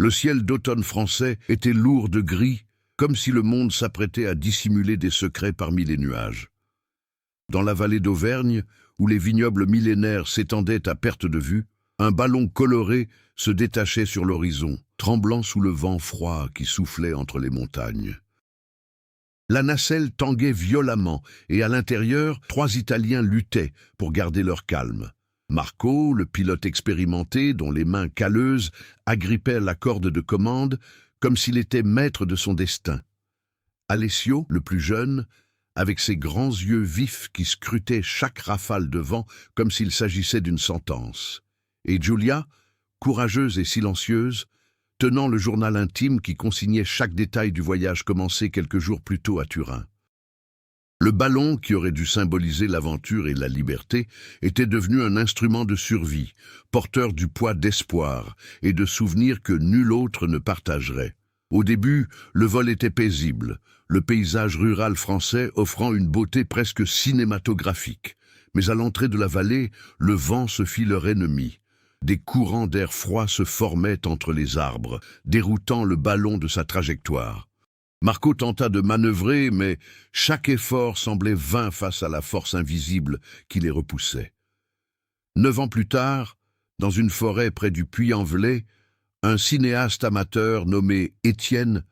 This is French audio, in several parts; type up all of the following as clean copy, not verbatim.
Le ciel d'automne français était lourd de gris, comme si le monde s'apprêtait à dissimuler des secrets parmi les nuages. Dans la vallée d'Auvergne, où les vignobles millénaires s'étendaient à perte de vue, un ballon coloré se détachait sur l'horizon, tremblant sous le vent froid qui soufflait entre les montagnes. La nacelle tanguait violemment et à l'intérieur, 3 Italiens luttaient pour garder leur calme. Marco, le pilote expérimenté dont les mains calleuses agrippaient la corde de commande comme s'il était maître de son destin. Alessio, le plus jeune, avec ses grands yeux vifs qui scrutaient chaque rafale de vent comme s'il s'agissait d'une sentence. Et Giulia, courageuse et silencieuse, tenant le journal intime qui consignait chaque détail du voyage commencé quelques jours plus tôt à Turin. Le ballon, qui aurait dû symboliser l'aventure et la liberté, était devenu un instrument de survie, porteur du poids d'espoir et de souvenirs que nul autre ne partagerait. Au début, le vol était paisible, le paysage rural français offrant une beauté presque cinématographique. Mais à l'entrée de la vallée, le vent se fit leur ennemi. Des courants d'air froid se formaient entre les arbres, déroutant le ballon de sa trajectoire. Marco tenta de manœuvrer, mais chaque effort semblait vain face à la force invisible qui les repoussait. 9 ans plus tard, dans une forêt près du Puy-en-Velay, un cinéaste amateur nommé Étienne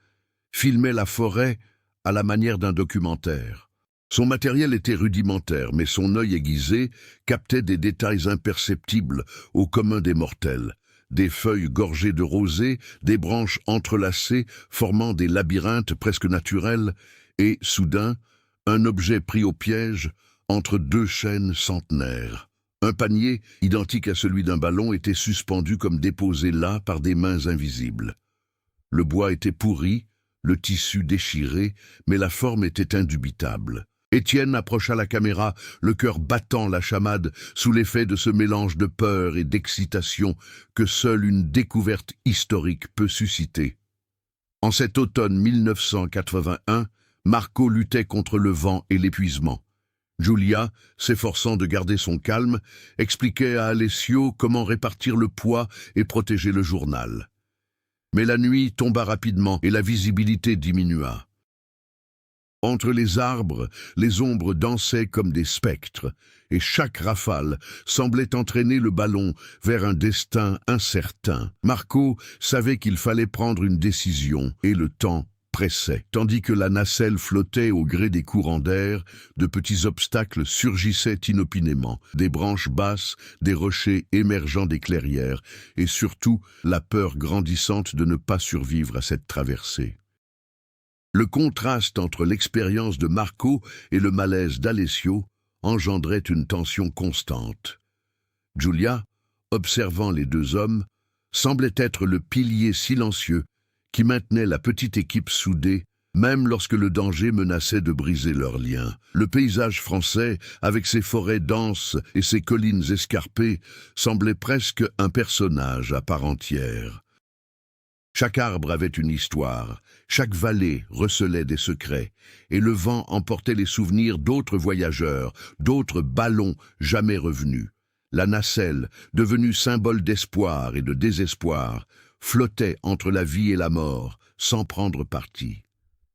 filmait la forêt à la manière d'un documentaire. Son matériel était rudimentaire, mais son œil aiguisé captait des détails imperceptibles au commun des mortels. Des feuilles gorgées de rosée, des branches entrelacées formant des labyrinthes presque naturels, et, soudain, un objet pris au piège entre 2 chênes centenaires. Un panier, identique à celui d'un ballon, était suspendu comme déposé là par des mains invisibles. Le bois était pourri, le tissu déchiré, mais la forme était indubitable. Étienne approcha la caméra, le cœur battant la chamade, sous l'effet de ce mélange de peur et d'excitation que seule une découverte historique peut susciter. En cet automne 1981, Marco luttait contre le vent et l'épuisement. Giulia, s'efforçant de garder son calme, expliquait à Alessio comment répartir le poids et protéger le journal. Mais la nuit tomba rapidement et la visibilité diminua. Entre les arbres, les ombres dansaient comme des spectres, et chaque rafale semblait entraîner le ballon vers un destin incertain. Marco savait qu'il fallait prendre une décision, et le temps pressait. Tandis que la nacelle flottait au gré des courants d'air, de petits obstacles surgissaient inopinément, des branches basses, des rochers émergeant des clairières, et surtout la peur grandissante de ne pas survivre à cette traversée. Le contraste entre l'expérience de Marco et le malaise d'Alessio engendrait une tension constante. Giulia, observant les 2 hommes, semblait être le pilier silencieux qui maintenait la petite équipe soudée, même lorsque le danger menaçait de briser leurs liens. Le paysage français, avec ses forêts denses et ses collines escarpées, semblait presque un personnage à part entière. Chaque arbre avait une histoire, chaque vallée recelait des secrets, et le vent emportait les souvenirs d'autres voyageurs, d'autres ballons jamais revenus. La nacelle, devenue symbole d'espoir et de désespoir, flottait entre la vie et la mort, sans prendre parti.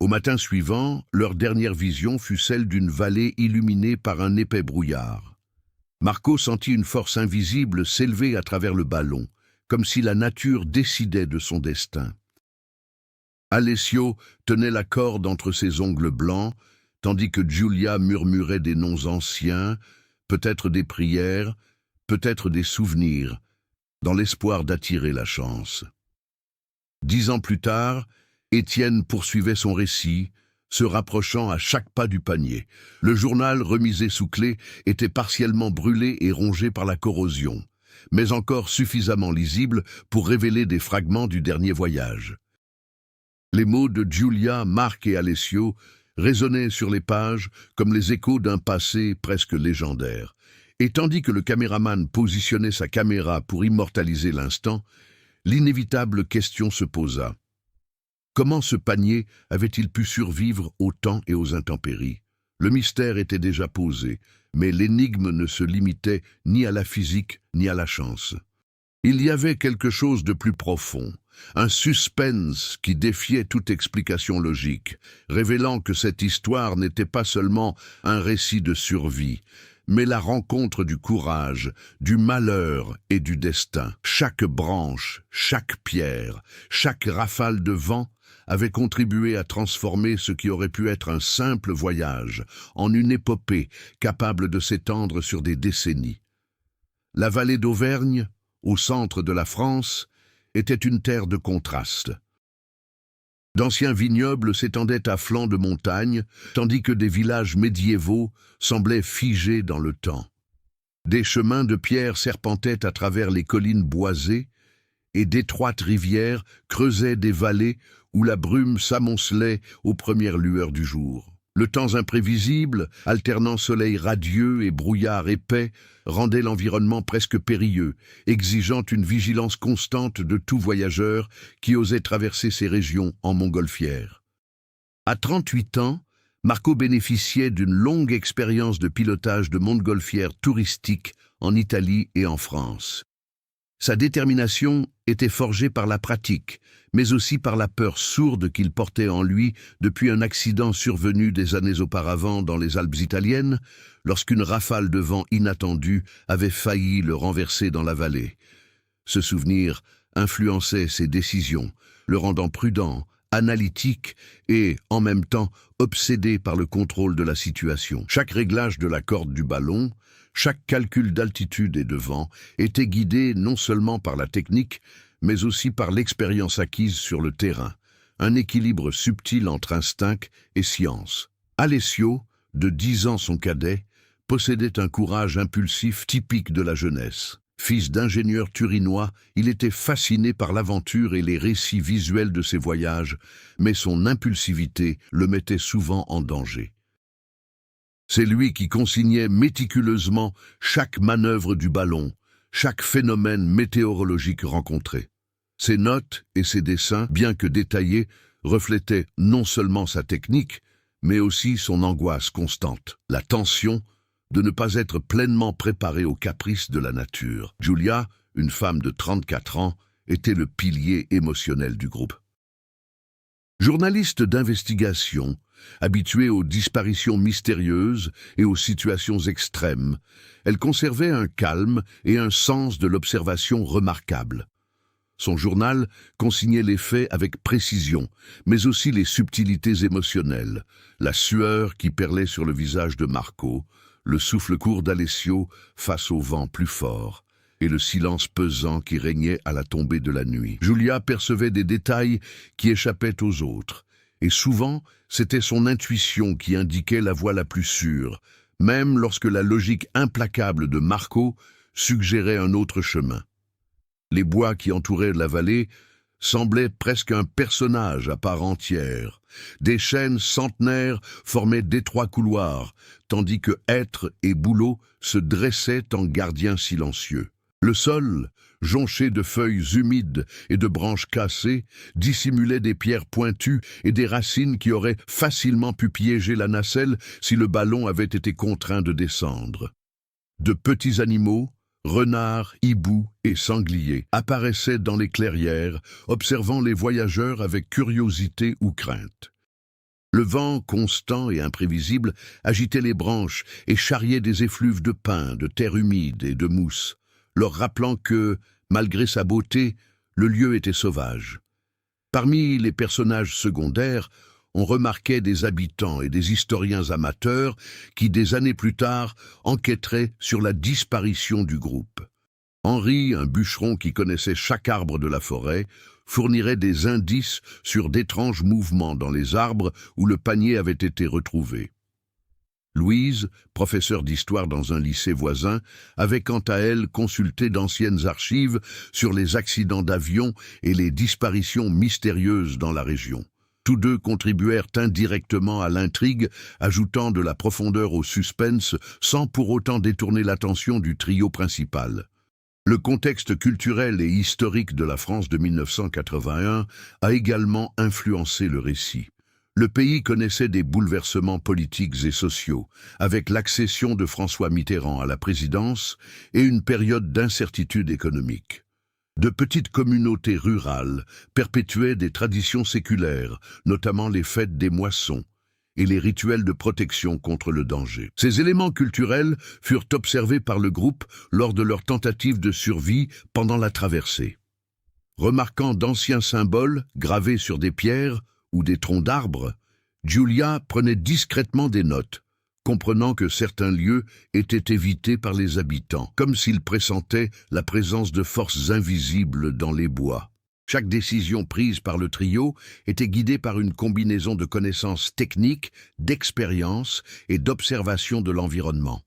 Au matin suivant, leur dernière vision fut celle d'une vallée illuminée par un épais brouillard. Marco sentit une force invisible s'élever à travers le ballon, comme si la nature décidait de son destin. Alessio tenait la corde entre ses ongles blancs, tandis que Giulia murmurait des noms anciens, peut-être des prières, peut-être des souvenirs, dans l'espoir d'attirer la chance. 10 ans plus tard, Étienne poursuivait son récit, se rapprochant à chaque pas du panier. Le journal, remisé sous clé, était partiellement brûlé et rongé par la corrosion, mais encore suffisamment lisible pour révéler des fragments du dernier voyage. Les mots de Giulia, Marc et Alessio résonnaient sur les pages comme les échos d'un passé presque légendaire. Et tandis que le caméraman positionnait sa caméra pour immortaliser l'instant, l'inévitable question se posa. Comment ce panier avait-il pu survivre au temps et aux intempéries? Le mystère était déjà posé, mais l'énigme ne se limitait ni à la physique ni à la chance. Il y avait quelque chose de plus profond, un suspense qui défiait toute explication logique, révélant que cette histoire n'était pas seulement un récit de survie, mais la rencontre du courage, du malheur et du destin. Chaque branche, chaque pierre, chaque rafale de vent avait contribué à transformer ce qui aurait pu être un simple voyage en une épopée capable de s'étendre sur des décennies. La vallée d'Auvergne, au centre de la France, était une terre de contrastes. D'anciens vignobles s'étendaient à flanc de montagne, tandis que des villages médiévaux semblaient figés dans le temps. Des chemins de pierre serpentaient à travers les collines boisées, et d'étroites rivières creusaient des vallées où la brume s'amoncelait aux premières lueurs du jour. Le temps imprévisible, alternant soleil radieux et brouillard épais, rendait l'environnement presque périlleux, exigeant une vigilance constante de tout voyageur qui osait traverser ces régions en montgolfière. À 38 ans, Marco bénéficiait d'une longue expérience de pilotage de montgolfières touristiques en Italie et en France. Sa détermination était forgée par la pratique, mais aussi par la peur sourde qu'il portait en lui depuis un accident survenu des années auparavant dans les Alpes italiennes, lorsqu'une rafale de vent inattendue avait failli le renverser dans la vallée. Ce souvenir influençait ses décisions, le rendant prudent, analytique et, en même temps, obsédé par le contrôle de la situation. Chaque réglage de la corde du ballon, chaque calcul d'altitude et de vent était guidé non seulement par la technique, mais aussi par l'expérience acquise sur le terrain, un équilibre subtil entre instinct et science. Alessio, de 10 ans son cadet, possédait un courage impulsif typique de la jeunesse. Fils d'ingénieur turinois, il était fasciné par l'aventure et les récits visuels de ses voyages, mais son impulsivité le mettait souvent en danger. C'est lui qui consignait méticuleusement chaque manœuvre du ballon, chaque phénomène météorologique rencontré. Ses notes et ses dessins, bien que détaillés, reflétaient non seulement sa technique, mais aussi son angoisse constante, la tension de ne pas être pleinement préparé aux caprices de la nature. Giulia, une femme de 34 ans, était le pilier émotionnel du groupe. Journaliste d'investigation, habituée aux disparitions mystérieuses et aux situations extrêmes, elle conservait un calme et un sens de l'observation remarquables. Son journal consignait les faits avec précision, mais aussi les subtilités émotionnelles, la sueur qui perlait sur le visage de Marco, le souffle court d'Alessio face au vent plus fort, et le silence pesant qui régnait à la tombée de la nuit. Giulia percevait des détails qui échappaient aux autres, et souvent c'était son intuition qui indiquait la voie la plus sûre, même lorsque la logique implacable de Marco suggérait un autre chemin. Les bois qui entouraient la vallée semblaient presque un personnage à part entière. Des chênes centenaires formaient d'étroits couloirs, tandis que hêtres et bouleaux se dressaient en gardiens silencieux. Le sol, jonché de feuilles humides et de branches cassées, dissimulait des pierres pointues et des racines qui auraient facilement pu piéger la nacelle si le ballon avait été contraint de descendre. De petits animaux, renards, hiboux et sangliers apparaissaient dans les clairières, observant les voyageurs avec curiosité ou crainte. Le vent, constant et imprévisible, agitait les branches et charriait des effluves de pin, de terre humide et de mousse, leur rappelant que, malgré sa beauté, le lieu était sauvage. Parmi les personnages secondaires, on remarquait des habitants et des historiens amateurs qui, des années plus tard, enquêteraient sur la disparition du groupe. Henri, un bûcheron qui connaissait chaque arbre de la forêt, fournirait des indices sur d'étranges mouvements dans les arbres où le panier avait été retrouvé. Louise, professeure d'histoire dans un lycée voisin, avait quant à elle consulté d'anciennes archives sur les accidents d'avion et les disparitions mystérieuses dans la région. Tous deux contribuèrent indirectement à l'intrigue, ajoutant de la profondeur au suspense sans pour autant détourner l'attention du trio principal. Le contexte culturel et historique de la France de 1981 a également influencé le récit. Le pays connaissait des bouleversements politiques et sociaux, avec l'accession de François Mitterrand à la présidence et une période d'incertitude économique. De petites communautés rurales perpétuaient des traditions séculaires, notamment les fêtes des moissons et les rituels de protection contre le danger. Ces éléments culturels furent observés par le groupe lors de leur tentative de survie pendant la traversée. Remarquant d'anciens symboles gravés sur des pierres ou des troncs d'arbres, Julia prenait discrètement des notes, comprenant que certains lieux étaient évités par les habitants, comme s'ils pressentaient la présence de forces invisibles dans les bois. Chaque décision prise par le trio était guidée par une combinaison de connaissances techniques, d'expérience et d'observation de l'environnement.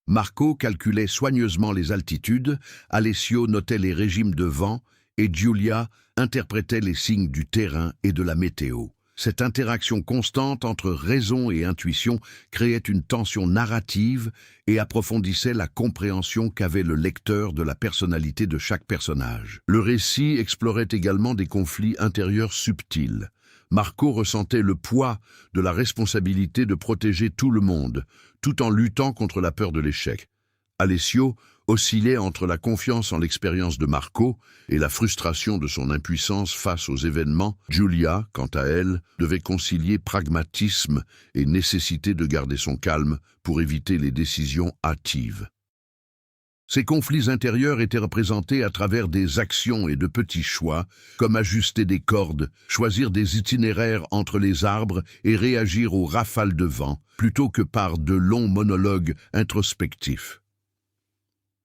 Marco calculait soigneusement les altitudes, Alessio notait les régimes de vent et Giulia interprétait les signes du terrain et de la météo. Cette interaction constante entre raison et intuition créait une tension narrative et approfondissait la compréhension qu'avait le lecteur de la personnalité de chaque personnage. Le récit explorait également des conflits intérieurs subtils. Marco ressentait le poids de la responsabilité de protéger tout le monde, tout en luttant contre la peur de l'échec. Alessio oscillait entre la confiance en l'expérience de Marco et la frustration de son impuissance face aux événements. Giulia, quant à elle, devait concilier pragmatisme et nécessité de garder son calme pour éviter les décisions hâtives. Ces conflits intérieurs étaient représentés à travers des actions et de petits choix, comme ajuster des cordes, choisir des itinéraires entre les arbres et réagir aux rafales de vent, plutôt que par de longs monologues introspectifs.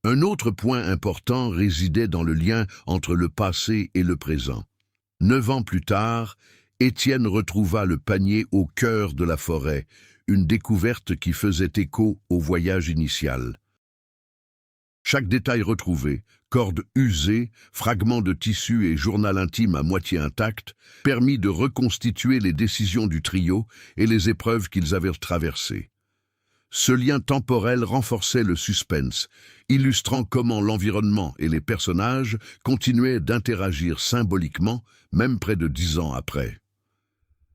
Un autre point important résidait dans le lien entre le passé et le présent. 9 ans plus tard, Étienne retrouva le panier au cœur de la forêt, une découverte qui faisait écho au voyage initial. Chaque détail retrouvé, cordes usées, fragments de tissu et journal intime à moitié intact, permit de reconstituer les décisions du trio et les épreuves qu'ils avaient traversées. Ce lien temporel renforçait le suspense, illustrant comment l'environnement et les personnages continuaient d'interagir symboliquement, même près de 10 ans après.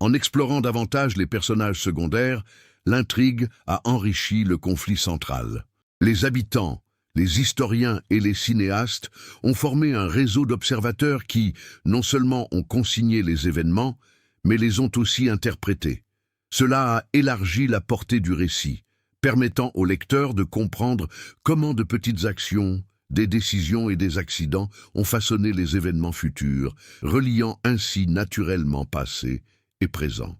En explorant davantage les personnages secondaires, l'intrigue a enrichi le conflit central. Les habitants, les historiens et les cinéastes ont formé un réseau d'observateurs qui, non seulement ont consigné les événements, mais les ont aussi interprétés. Cela a élargi la portée du récit, permettant au lecteur de comprendre comment de petites actions, des décisions et des accidents ont façonné les événements futurs, reliant ainsi naturellement passé et présent.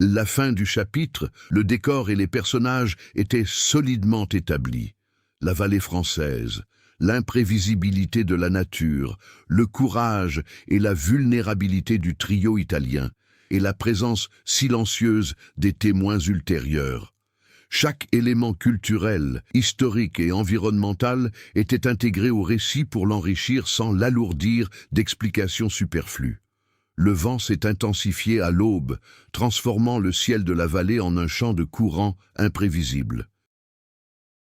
La fin du chapitre, le décor et les personnages étaient solidement établis. La vallée française, l'imprévisibilité de la nature, le courage et la vulnérabilité du trio italien, et la présence silencieuse des témoins ultérieurs. Chaque élément culturel, historique et environnemental était intégré au récit pour l'enrichir sans l'alourdir d'explications superflues. Le vent s'est intensifié à l'aube, transformant le ciel de la vallée en un champ de courants imprévisibles.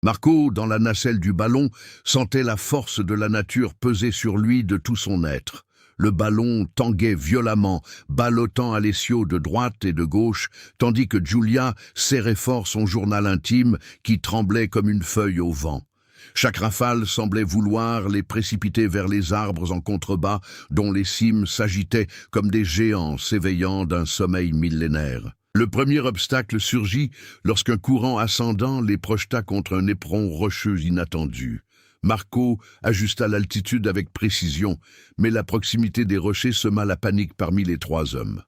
Marco, dans la nacelle du ballon, sentait la force de la nature peser sur lui de tout son être. Le ballon tanguait violemment, ballottant Alessio de droite et de gauche, tandis que Giulia serrait fort son journal intime qui tremblait comme une feuille au vent. Chaque rafale semblait vouloir les précipiter vers les arbres en contrebas, dont les cimes s'agitaient comme des géants s'éveillant d'un sommeil millénaire. Le premier obstacle surgit lorsqu'un courant ascendant les projeta contre un éperon rocheux inattendu. Marco ajusta l'altitude avec précision, mais la proximité des rochers sema la panique parmi les 3 hommes.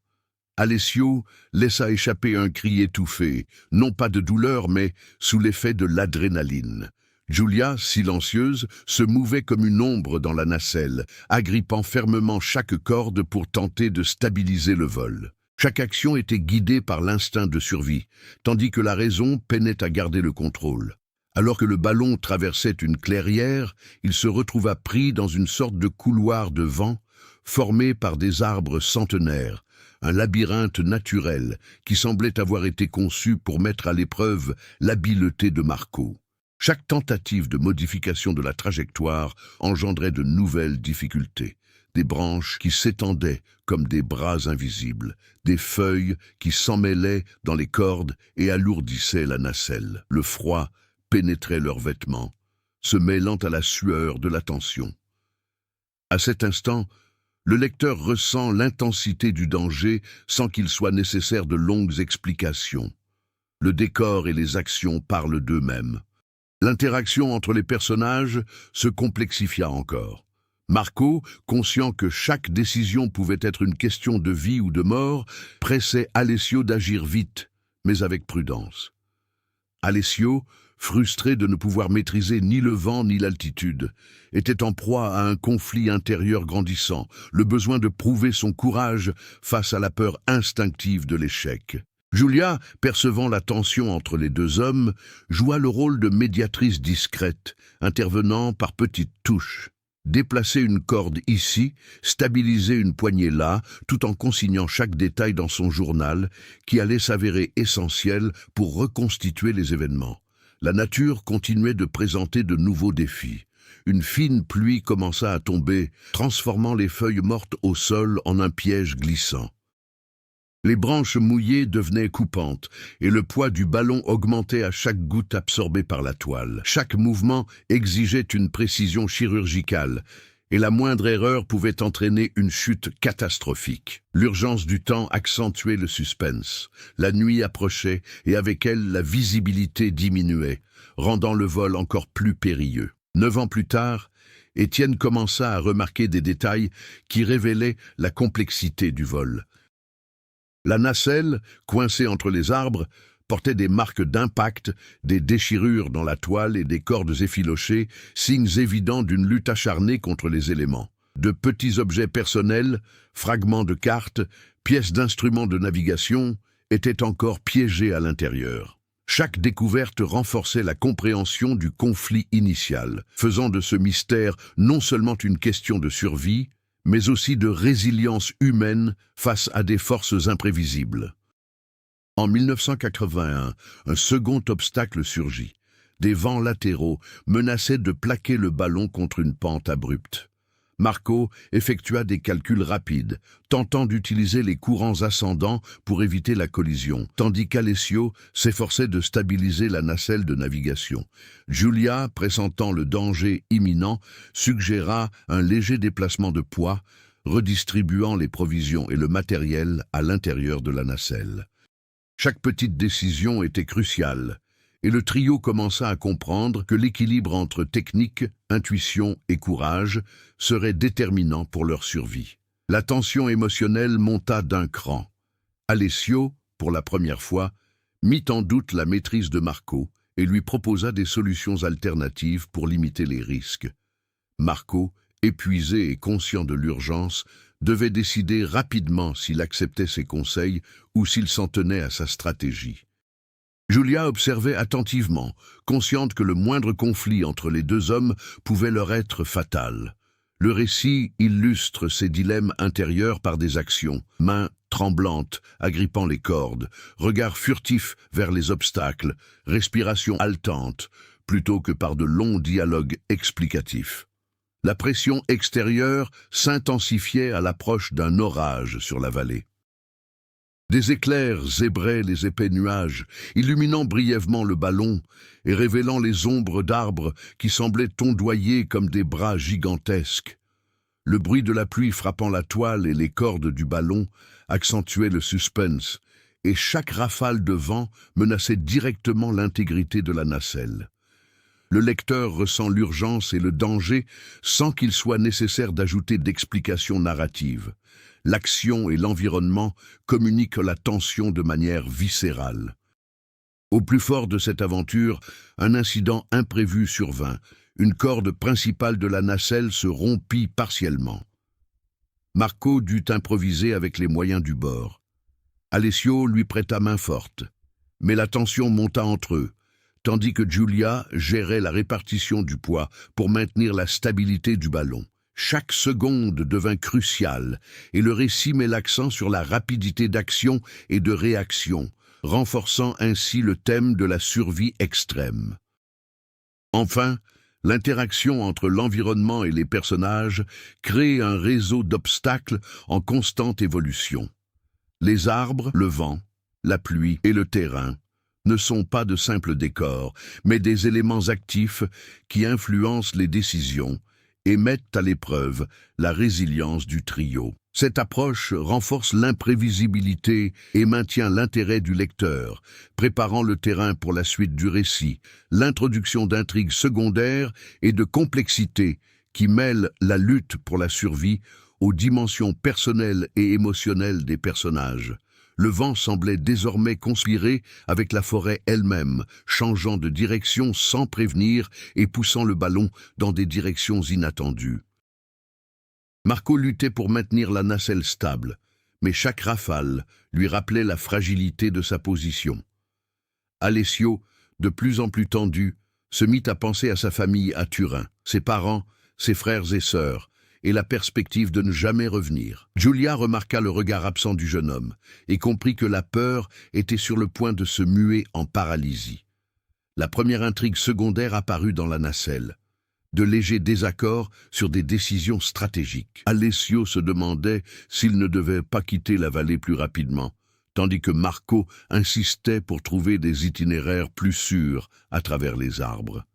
Alessio laissa échapper un cri étouffé, non pas de douleur, mais sous l'effet de l'adrénaline. Giulia, silencieuse, se mouvait comme une ombre dans la nacelle, agrippant fermement chaque corde pour tenter de stabiliser le vol. Chaque action était guidée par l'instinct de survie, tandis que la raison peinait à garder le contrôle. Alors que le ballon traversait une clairière, il se retrouva pris dans une sorte de couloir de vent formé par des arbres centenaires, un labyrinthe naturel qui semblait avoir été conçu pour mettre à l'épreuve l'habileté de Marco. Chaque tentative de modification de la trajectoire engendrait de nouvelles difficultés. Des branches qui s'étendaient comme des bras invisibles, des feuilles qui s'emmêlaient dans les cordes et alourdissaient la nacelle. Le froid pénétrait leurs vêtements, se mêlant à la sueur de la tension. À cet instant, le lecteur ressent l'intensité du danger sans qu'il soit nécessaire de longues explications. Le décor et les actions parlent d'eux-mêmes. L'interaction entre les personnages se complexifia encore. Marco, conscient que chaque décision pouvait être une question de vie ou de mort, pressait Alessio d'agir vite, mais avec prudence. Alessio, frustré de ne pouvoir maîtriser ni le vent ni l'altitude, était en proie à un conflit intérieur grandissant, le besoin de prouver son courage face à la peur instinctive de l'échec. Julia, percevant la tension entre les deux hommes, joua le rôle de médiatrice discrète, intervenant par petites touches. Déplacer une corde ici, stabiliser une poignée là, tout en consignant chaque détail dans son journal, qui allait s'avérer essentiel pour reconstituer les événements. La nature continuait de présenter de nouveaux défis. Une fine pluie commença à tomber, transformant les feuilles mortes au sol en un piège glissant. Les branches mouillées devenaient coupantes, et le poids du ballon augmentait à chaque goutte absorbée par la toile. Chaque mouvement exigeait une précision chirurgicale, et la moindre erreur pouvait entraîner une chute catastrophique. L'urgence du temps accentuait le suspense. La nuit approchait, et avec elle la visibilité diminuait, rendant le vol encore plus périlleux. 9 ans plus tard, Étienne commença à remarquer des détails qui révélaient la complexité du vol. La nacelle, coincée entre les arbres, portait des marques d'impact, des déchirures dans la toile et des cordes effilochées, signes évidents d'une lutte acharnée contre les éléments. De petits objets personnels, fragments de cartes, pièces d'instruments de navigation, étaient encore piégés à l'intérieur. Chaque découverte renforçait la compréhension du conflit initial, faisant de ce mystère non seulement une question de survie, mais aussi de résilience humaine face à des forces imprévisibles. En 1981, un second obstacle surgit. Des vents latéraux menaçaient de plaquer le ballon contre une pente abrupte. Marco effectua des calculs rapides, tentant d'utiliser les courants ascendants pour éviter la collision, tandis qu'Alessio s'efforçait de stabiliser la nacelle de navigation. Julia, pressentant le danger imminent, suggéra un léger déplacement de poids, redistribuant les provisions et le matériel à l'intérieur de la nacelle. Chaque petite décision était cruciale, et le trio commença à comprendre que l'équilibre entre technique, intuition et courage serait déterminant pour leur survie. La tension émotionnelle monta d'un cran. Alessio, pour la première fois, mit en doute la maîtrise de Marco et lui proposa des solutions alternatives pour limiter les risques. Marco, épuisé et conscient de l'urgence, devait décider rapidement s'il acceptait ses conseils ou s'il s'en tenait à sa stratégie. Julia observait attentivement, consciente que le moindre conflit entre les deux hommes pouvait leur être fatal. Le récit illustre ces dilemmes intérieurs par des actions, mains tremblantes, agrippant les cordes, regard furtif vers les obstacles, respiration haletante, plutôt que par de longs dialogues explicatifs. La pression extérieure s'intensifiait à l'approche d'un orage sur la vallée. Des éclairs zébraient les épais nuages, illuminant brièvement le ballon et révélant les ombres d'arbres qui semblaient ondoyer comme des bras gigantesques. Le bruit de la pluie frappant la toile et les cordes du ballon accentuait le suspense, et chaque rafale de vent menaçait directement l'intégrité de la nacelle. Le lecteur ressent l'urgence et le danger sans qu'il soit nécessaire d'ajouter d'explications narratives. L'action et l'environnement communiquent la tension de manière viscérale. Au plus fort de cette aventure, un incident imprévu survint. Une corde principale de la nacelle se rompit partiellement. Marco dut improviser avec les moyens du bord. Alessio lui prêta main forte, mais la tension monta entre eux, tandis que Julia gérait la répartition du poids pour maintenir la stabilité du ballon. Chaque seconde devint cruciale, et le récit met l'accent sur la rapidité d'action et de réaction, renforçant ainsi le thème de la survie extrême. Enfin, l'interaction entre l'environnement et les personnages crée un réseau d'obstacles en constante évolution. Les arbres, le vent, la pluie et le terrain ne sont pas de simples décors, mais des éléments actifs qui influencent les décisions et mettent à l'épreuve la résilience du trio. Cette approche renforce l'imprévisibilité et maintient l'intérêt du lecteur, préparant le terrain pour la suite du récit, l'introduction d'intrigues secondaires et de complexité qui mêlent la lutte pour la survie aux dimensions personnelles et émotionnelles des personnages. Le vent semblait désormais conspirer avec la forêt elle-même, changeant de direction sans prévenir et poussant le ballon dans des directions inattendues. Marco luttait pour maintenir la nacelle stable, mais chaque rafale lui rappelait la fragilité de sa position. Alessio, de plus en plus tendu, se mit à penser à sa famille à Turin, ses parents, ses frères et sœurs, et la perspective de ne jamais revenir. Giulia remarqua le regard absent du jeune homme et comprit que la peur était sur le point de se muer en paralysie. La première intrigue secondaire apparut dans la nacelle. De légers désaccords sur des décisions stratégiques. Alessio se demandait s'il ne devait pas quitter la vallée plus rapidement, tandis que Marco insistait pour trouver des itinéraires plus sûrs à travers les arbres.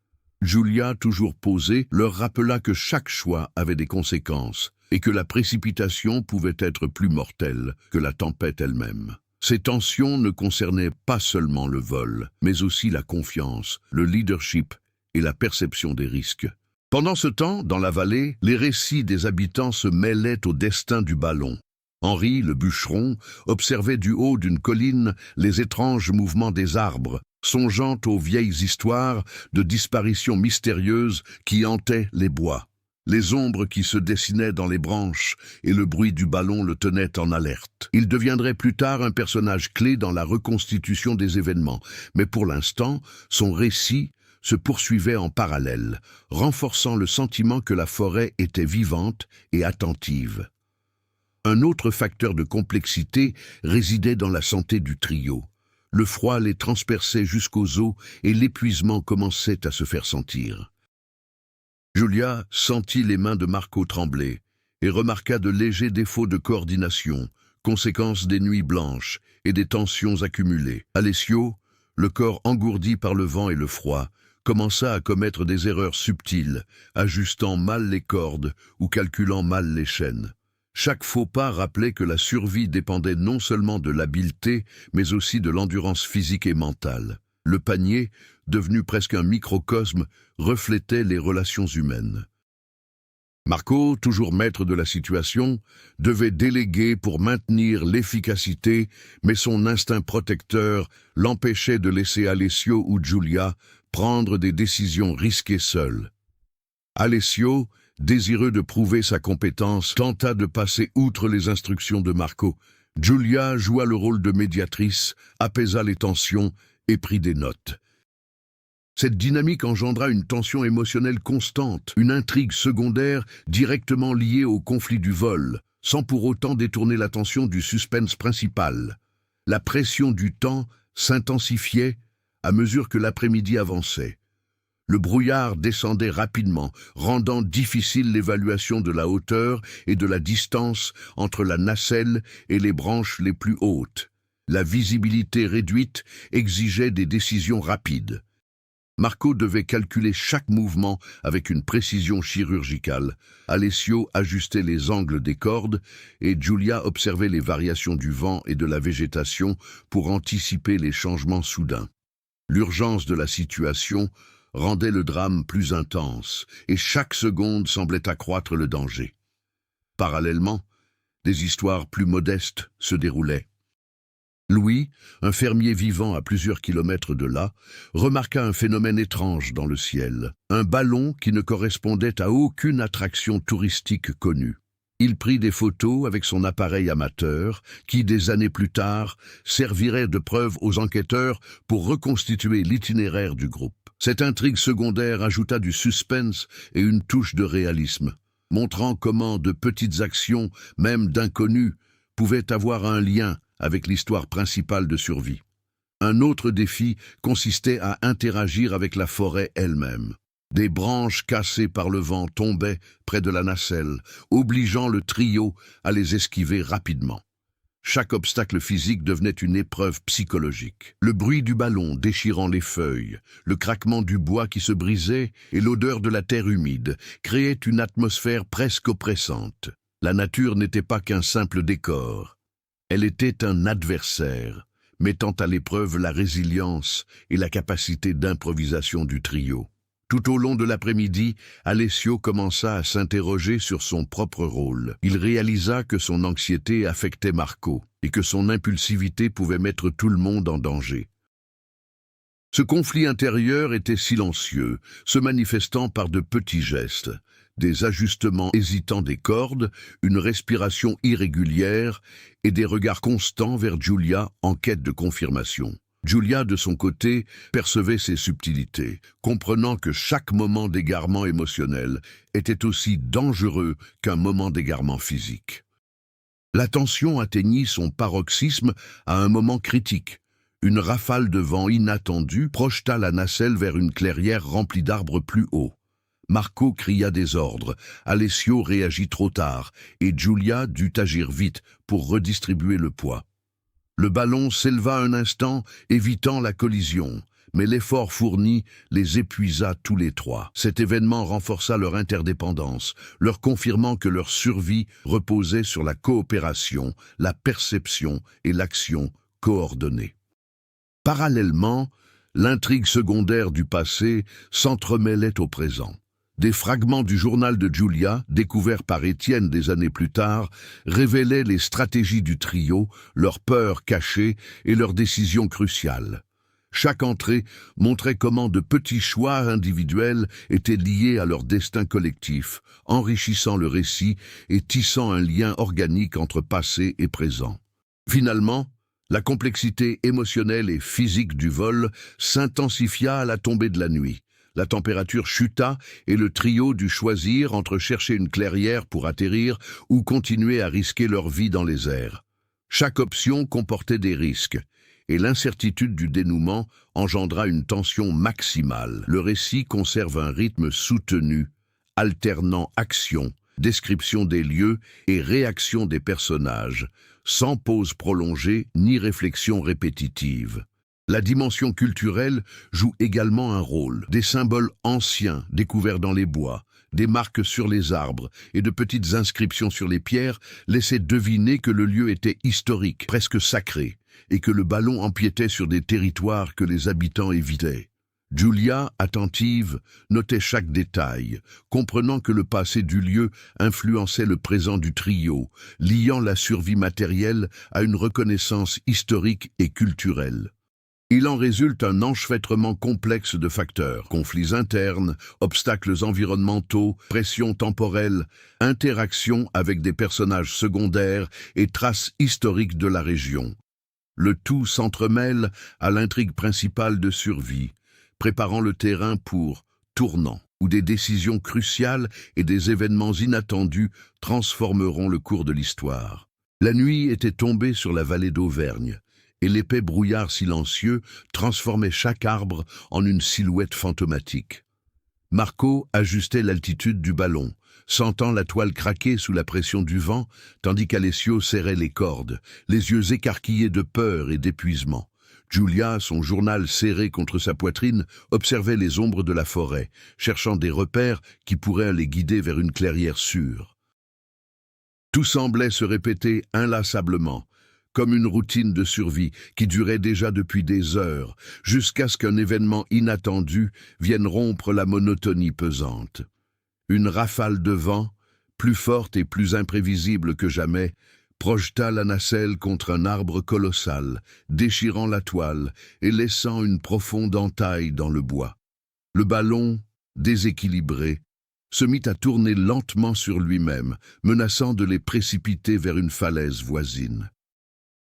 Giulia, toujours posée, leur rappela que chaque choix avait des conséquences et que la précipitation pouvait être plus mortelle que la tempête elle-même. Ces tensions ne concernaient pas seulement le vol, mais aussi la confiance, le leadership et la perception des risques. Pendant ce temps, dans la vallée, les récits des habitants se mêlaient au destin du ballon. Henri, le bûcheron, observait du haut d'une colline les étranges mouvements des arbres, songeant aux vieilles histoires de disparitions mystérieuses qui hantaient les bois. Les ombres qui se dessinaient dans les branches et le bruit du ballon le tenaient en alerte. Il deviendrait plus tard un personnage clé dans la reconstitution des événements, mais pour l'instant, son récit se poursuivait en parallèle, renforçant le sentiment que la forêt était vivante et attentive. Un autre facteur de complexité résidait dans la santé du trio. Le froid les transperçait jusqu'aux os et l'épuisement commençait à se faire sentir. Giulia sentit les mains de Marco trembler et remarqua de légers défauts de coordination, conséquence des nuits blanches et des tensions accumulées. Alessio, le corps engourdi par le vent et le froid, commença à commettre des erreurs subtiles, ajustant mal les cordes ou calculant mal les chaînes. Chaque faux pas rappelait que la survie dépendait non seulement de l'habileté, mais aussi de l'endurance physique et mentale. Le panier, devenu presque un microcosme, reflétait les relations humaines. Marco, toujours maître de la situation, devait déléguer pour maintenir l'efficacité, mais son instinct protecteur l'empêchait de laisser Alessio ou Giulia prendre des décisions risquées seuls. Alessio, désireux de prouver sa compétence, tenta de passer outre les instructions de Marco. Giulia joua le rôle de médiatrice, apaisa les tensions et prit des notes. Cette dynamique engendra une tension émotionnelle constante, une intrigue secondaire directement liée au conflit du vol, sans pour autant détourner l'attention du suspense principal. La pression du temps s'intensifiait à mesure que l'après-midi avançait. Le brouillard descendait rapidement, rendant difficile l'évaluation de la hauteur et de la distance entre la nacelle et les branches les plus hautes. La visibilité réduite exigeait des décisions rapides. Marco devait calculer chaque mouvement avec une précision chirurgicale. Alessio ajustait les angles des cordes et Giulia observait les variations du vent et de la végétation pour anticiper les changements soudains. L'urgence de la situation rendait le drame plus intense et chaque seconde semblait accroître le danger. Parallèlement, des histoires plus modestes se déroulaient. Louis, un fermier vivant à plusieurs kilomètres de là, remarqua un phénomène étrange dans le ciel, un ballon qui ne correspondait à aucune attraction touristique connue. Il prit des photos avec son appareil amateur qui, des années plus tard, servirait de preuve aux enquêteurs pour reconstituer l'itinéraire du groupe. Cette intrigue secondaire ajouta du suspense et une touche de réalisme, montrant comment de petites actions, même d'inconnus, pouvaient avoir un lien avec l'histoire principale de survie. Un autre défi consistait à interagir avec la forêt elle-même. Des branches cassées par le vent tombaient près de la nacelle, obligeant le trio à les esquiver rapidement. Chaque obstacle physique devenait une épreuve psychologique. Le bruit du ballon déchirant les feuilles, le craquement du bois qui se brisait et l'odeur de la terre humide créaient une atmosphère presque oppressante. La nature n'était pas qu'un simple décor. Elle était un adversaire, mettant à l'épreuve la résilience et la capacité d'improvisation du trio. Tout au long de l'après-midi, Alessio commença à s'interroger sur son propre rôle. Il réalisa que son anxiété affectait Marco et que son impulsivité pouvait mettre tout le monde en danger. Ce conflit intérieur était silencieux, se manifestant par de petits gestes, des ajustements hésitants des cordes, une respiration irrégulière et des regards constants vers Giulia en quête de confirmation. Giulia, de son côté, percevait ces subtilités, comprenant que chaque moment d'égarement émotionnel était aussi dangereux qu'un moment d'égarement physique. La tension atteignit son paroxysme à un moment critique. Une rafale de vent inattendue projeta la nacelle vers une clairière remplie d'arbres plus hauts. Marco cria des ordres, Alessio réagit trop tard, et Giulia dut agir vite pour redistribuer le poids. Le ballon s'éleva un instant, évitant la collision, mais l'effort fourni les épuisa tous les trois. Cet événement renforça leur interdépendance, leur confirmant que leur survie reposait sur la coopération, la perception et l'action coordonnée. Parallèlement, l'intrigue secondaire du passé s'entremêlait au présent. Des fragments du journal de Giulia, découverts par Étienne des années plus tard, révélaient les stratégies du trio, leurs peurs cachées et leurs décisions cruciales. Chaque entrée montrait comment de petits choix individuels étaient liés à leur destin collectif, enrichissant le récit et tissant un lien organique entre passé et présent. Finalement, la complexité émotionnelle et physique du vol s'intensifia à la tombée de la nuit. La température chuta et le trio dut choisir entre chercher une clairière pour atterrir ou continuer à risquer leur vie dans les airs. Chaque option comportait des risques, et l'incertitude du dénouement engendra une tension maximale. Le récit conserve un rythme soutenu, alternant action, description des lieux et réaction des personnages, sans pause prolongée ni réflexion répétitive. La dimension culturelle joue également un rôle. Des symboles anciens découverts dans les bois, des marques sur les arbres et de petites inscriptions sur les pierres laissaient deviner que le lieu était historique, presque sacré, et que le ballon empiétait sur des territoires que les habitants évitaient. Giulia, attentive, notait chaque détail, comprenant que le passé du lieu influençait le présent du trio, liant la survie matérielle à une reconnaissance historique et culturelle. Il en résulte un enchevêtrement complexe de facteurs, conflits internes, obstacles environnementaux, pression temporelle, interactions avec des personnages secondaires et traces historiques de la région. Le tout s'entremêle à l'intrigue principale de survie, préparant le terrain pour tournant, où des décisions cruciales et des événements inattendus transformeront le cours de l'histoire. La nuit était tombée sur la vallée d'Auvergne, et l'épais brouillard silencieux transformait chaque arbre en une silhouette fantomatique. Marco ajustait l'altitude du ballon, sentant la toile craquer sous la pression du vent, tandis qu'Alessio serrait les cordes, les yeux écarquillés de peur et d'épuisement. Giulia, son journal serré contre sa poitrine, observait les ombres de la forêt, cherchant des repères qui pourraient les guider vers une clairière sûre. Tout semblait se répéter inlassablement, comme une routine de survie qui durait déjà depuis des heures, jusqu'à ce qu'un événement inattendu vienne rompre la monotonie pesante. Une rafale de vent, plus forte et plus imprévisible que jamais, projeta la nacelle contre un arbre colossal, déchirant la toile et laissant une profonde entaille dans le bois. Le ballon, déséquilibré, se mit à tourner lentement sur lui-même, menaçant de les précipiter vers une falaise voisine.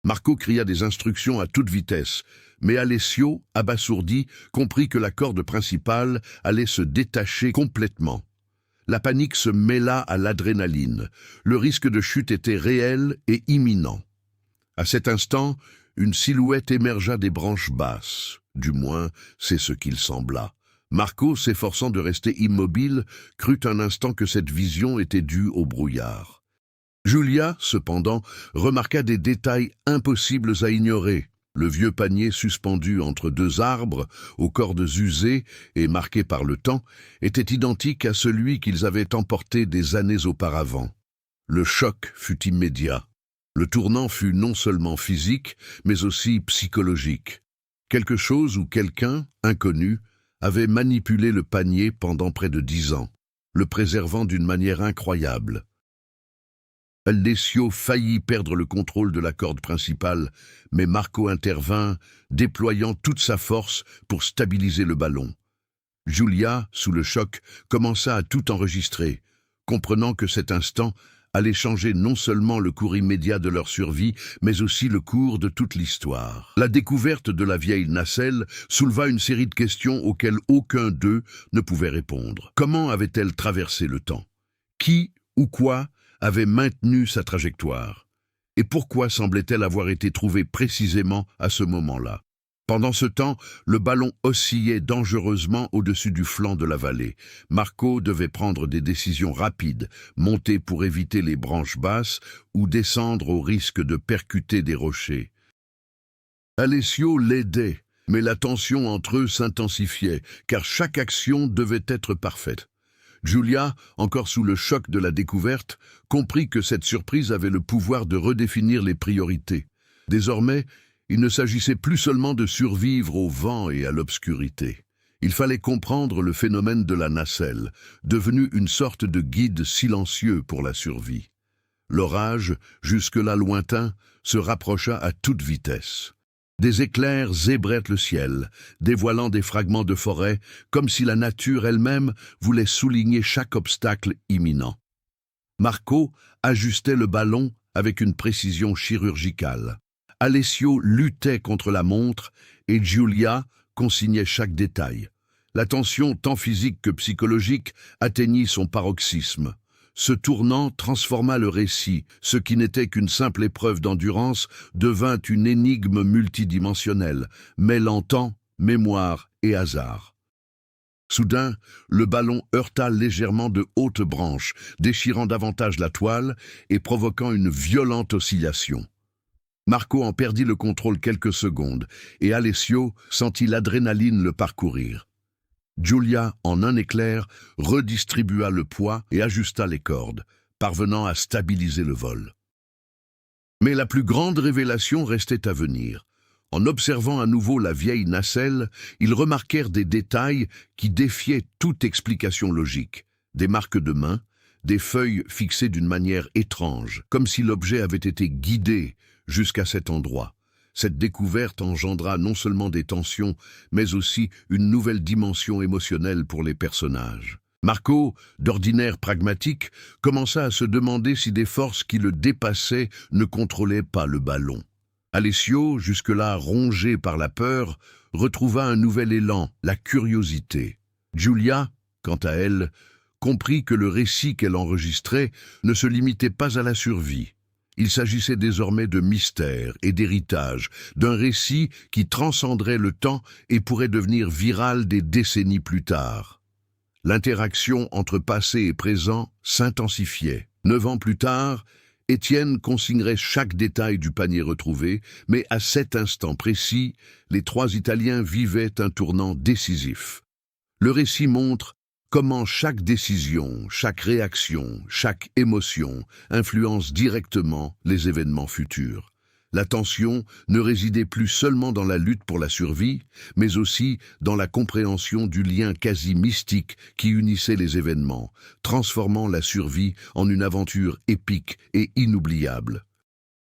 Marco cria des instructions à toute vitesse, mais Alessio, abasourdi, comprit que la corde principale allait se détacher complètement. La panique se mêla à l'adrénaline. Le risque de chute était réel et imminent. À cet instant, une silhouette émergea des branches basses. Du moins, c'est ce qu'il sembla. Marco, s'efforçant de rester immobile, crut un instant que cette vision était due au brouillard. Julia, cependant, remarqua des détails impossibles à ignorer. Le vieux panier suspendu entre deux arbres, aux cordes usées et marquées par le temps, était identique à celui qu'ils avaient emporté des années auparavant. Le choc fut immédiat. Le tournant fut non seulement physique, mais aussi psychologique. Quelque chose ou quelqu'un, inconnu, avait manipulé le panier pendant près de 10 ans, le préservant d'une manière incroyable. Alessio faillit perdre le contrôle de la corde principale, mais Marco intervint, déployant toute sa force pour stabiliser le ballon. Giulia, sous le choc, commença à tout enregistrer, comprenant que cet instant allait changer non seulement le cours immédiat de leur survie, mais aussi le cours de toute l'histoire. La découverte de la vieille nacelle souleva une série de questions auxquelles aucun d'eux ne pouvait répondre. Comment avait-elle traversé le temps? Qui ou quoi avait maintenu sa trajectoire? Et pourquoi semblait-elle avoir été trouvée précisément à ce moment-là? Pendant ce temps, le ballon oscillait dangereusement au-dessus du flanc de la vallée. Marco devait prendre des décisions rapides, monter pour éviter les branches basses ou descendre au risque de percuter des rochers. Alessio l'aidait, mais la tension entre eux s'intensifiait, car chaque action devait être parfaite. Giulia, encore sous le choc de la découverte, comprit que cette surprise avait le pouvoir de redéfinir les priorités. Désormais, il ne s'agissait plus seulement de survivre au vent et à l'obscurité. Il fallait comprendre le phénomène de la nacelle, devenu une sorte de guide silencieux pour la survie. L'orage, jusque-là lointain, se rapprocha à toute vitesse. Des éclairs zébraient le ciel, dévoilant des fragments de forêt, comme si la nature elle-même voulait souligner chaque obstacle imminent. Marco ajustait le ballon avec une précision chirurgicale. Alessio luttait contre la montre et Giulia consignait chaque détail. La tension, tant physique que psychologique, atteignit son paroxysme. Ce tournant transforma le récit. Ce qui n'était qu'une simple épreuve d'endurance devint une énigme multidimensionnelle, mêlant temps, mémoire et hasard. Soudain, le ballon heurta légèrement de hautes branches, déchirant davantage la toile et provoquant une violente oscillation. Marco en perdit le contrôle quelques secondes, et Alessio sentit l'adrénaline le parcourir. Giulia, en un éclair, redistribua le poids et ajusta les cordes, parvenant à stabiliser le vol. Mais la plus grande révélation restait à venir. En observant à nouveau la vieille nacelle, ils remarquèrent des détails qui défiaient toute explication logique. Des marques de mains, des feuilles fixées d'une manière étrange, comme si l'objet avait été guidé jusqu'à cet endroit. Cette découverte engendra non seulement des tensions, mais aussi une nouvelle dimension émotionnelle pour les personnages. Marco, d'ordinaire pragmatique, commença à se demander si des forces qui le dépassaient ne contrôlaient pas le ballon. Alessio, jusque-là rongé par la peur, retrouva un nouvel élan, la curiosité. Giulia, quant à elle, comprit que le récit qu'elle enregistrait ne se limitait pas à la survie. Il s'agissait désormais de mystère et d'héritage, d'un récit qui transcenderait le temps et pourrait devenir viral des décennies plus tard. L'interaction entre passé et présent s'intensifiait. 9 ans plus tard, Étienne consignerait chaque détail du panier retrouvé, mais à cet instant précis, les 3 Italiens vivaient un tournant décisif. Le récit montre comment chaque décision, chaque réaction, chaque émotion influence directement les événements futurs. La tension ne résidait plus seulement dans la lutte pour la survie, mais aussi dans la compréhension du lien quasi mystique qui unissait les événements, transformant la survie en une aventure épique et inoubliable.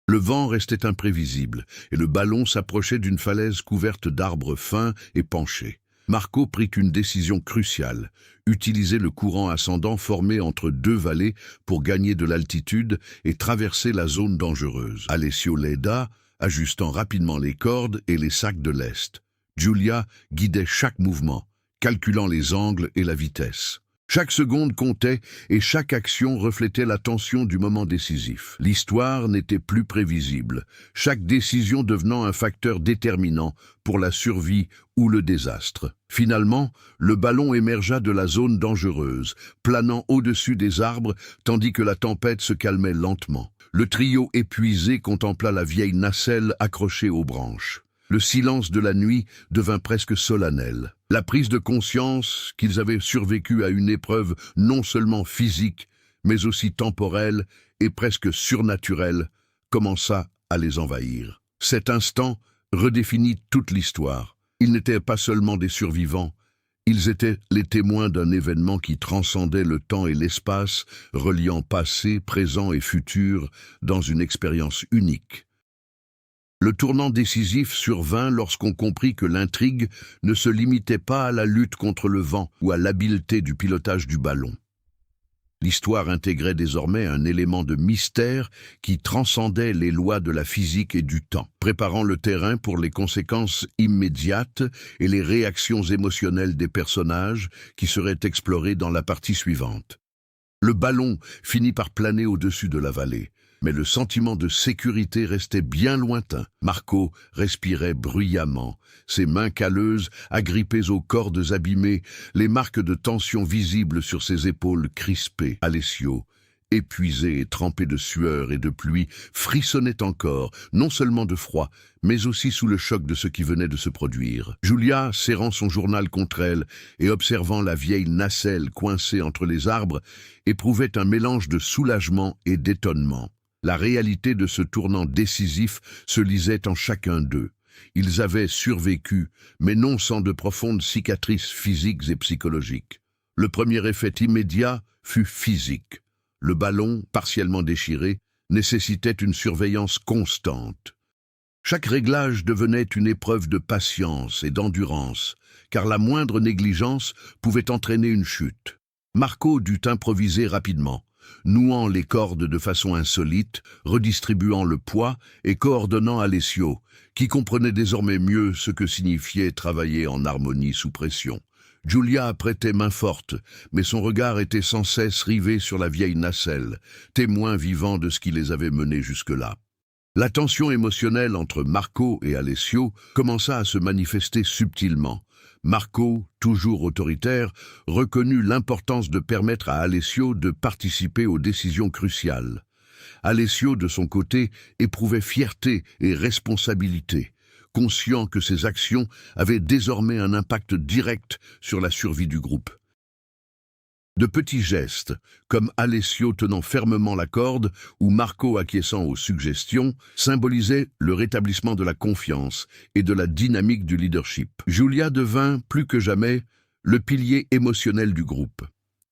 Le vent restait imprévisible, et le ballon s'approchait d'une falaise couverte d'arbres fins et penchés. Marco prit une décision cruciale, utiliser le courant ascendant formé entre 2 vallées pour gagner de l'altitude et traverser la zone dangereuse. Alessio l'aida, ajustant rapidement les cordes et les sacs de lest. Giulia guidait chaque mouvement, calculant les angles et la vitesse. Chaque seconde comptait et chaque action reflétait la tension du moment décisif. L'histoire n'était plus prévisible, chaque décision devenant un facteur déterminant pour la survie ou le désastre. Finalement, le ballon émergea de la zone dangereuse, planant au-dessus des arbres tandis que la tempête se calmait lentement. Le trio épuisé contempla la vieille nacelle accrochée aux branches. Le silence de la nuit devint presque solennel. La prise de conscience qu'ils avaient survécu à une épreuve non seulement physique, mais aussi temporelle et presque surnaturelle, commença à les envahir. Cet instant redéfinit toute l'histoire. Ils n'étaient pas seulement des survivants, ils étaient les témoins d'un événement qui transcendait le temps et l'espace, reliant passé, présent et futur dans une expérience unique. Le tournant décisif survint lorsqu'on comprit que l'intrigue ne se limitait pas à la lutte contre le vent ou à l'habileté du pilotage du ballon. L'histoire intégrait désormais un élément de mystère qui transcendait les lois de la physique et du temps, préparant le terrain pour les conséquences immédiates et les réactions émotionnelles des personnages qui seraient explorées dans la partie suivante. Le ballon finit par planer au-dessus de la vallée. Mais le sentiment de sécurité restait bien lointain. Marco respirait bruyamment, ses mains calleuses agrippées aux cordes abîmées, les marques de tension visibles sur ses épaules crispées. Alessio, épuisé et trempé de sueur et de pluie, frissonnait encore, non seulement de froid, mais aussi sous le choc de ce qui venait de se produire. Giulia, serrant son journal contre elle et observant la vieille nacelle coincée entre les arbres, éprouvait un mélange de soulagement et d'étonnement. La réalité de ce tournant décisif se lisait en chacun d'eux. Ils avaient survécu, mais non sans de profondes cicatrices physiques et psychologiques. Le premier effet immédiat fut physique. Le ballon, partiellement déchiré, nécessitait une surveillance constante. Chaque réglage devenait une épreuve de patience et d'endurance, car la moindre négligence pouvait entraîner une chute. Marco dut improviser rapidement, nouant les cordes de façon insolite, redistribuant le poids et coordonnant Alessio, qui comprenait désormais mieux ce que signifiait travailler en harmonie sous pression. Giulia prêtait main forte, mais son regard était sans cesse rivé sur la vieille nacelle, témoin vivant de ce qui les avait menés jusque-là. La tension émotionnelle entre Marco et Alessio commença à se manifester subtilement. Marco, toujours autoritaire, reconnut l'importance de permettre à Alessio de participer aux décisions cruciales. Alessio, de son côté, éprouvait fierté et responsabilité, conscient que ses actions avaient désormais un impact direct sur la survie du groupe. De petits gestes, comme Alessio tenant fermement la corde ou Marco acquiesçant aux suggestions, symbolisaient le rétablissement de la confiance et de la dynamique du leadership. Giulia devint, plus que jamais, le pilier émotionnel du groupe.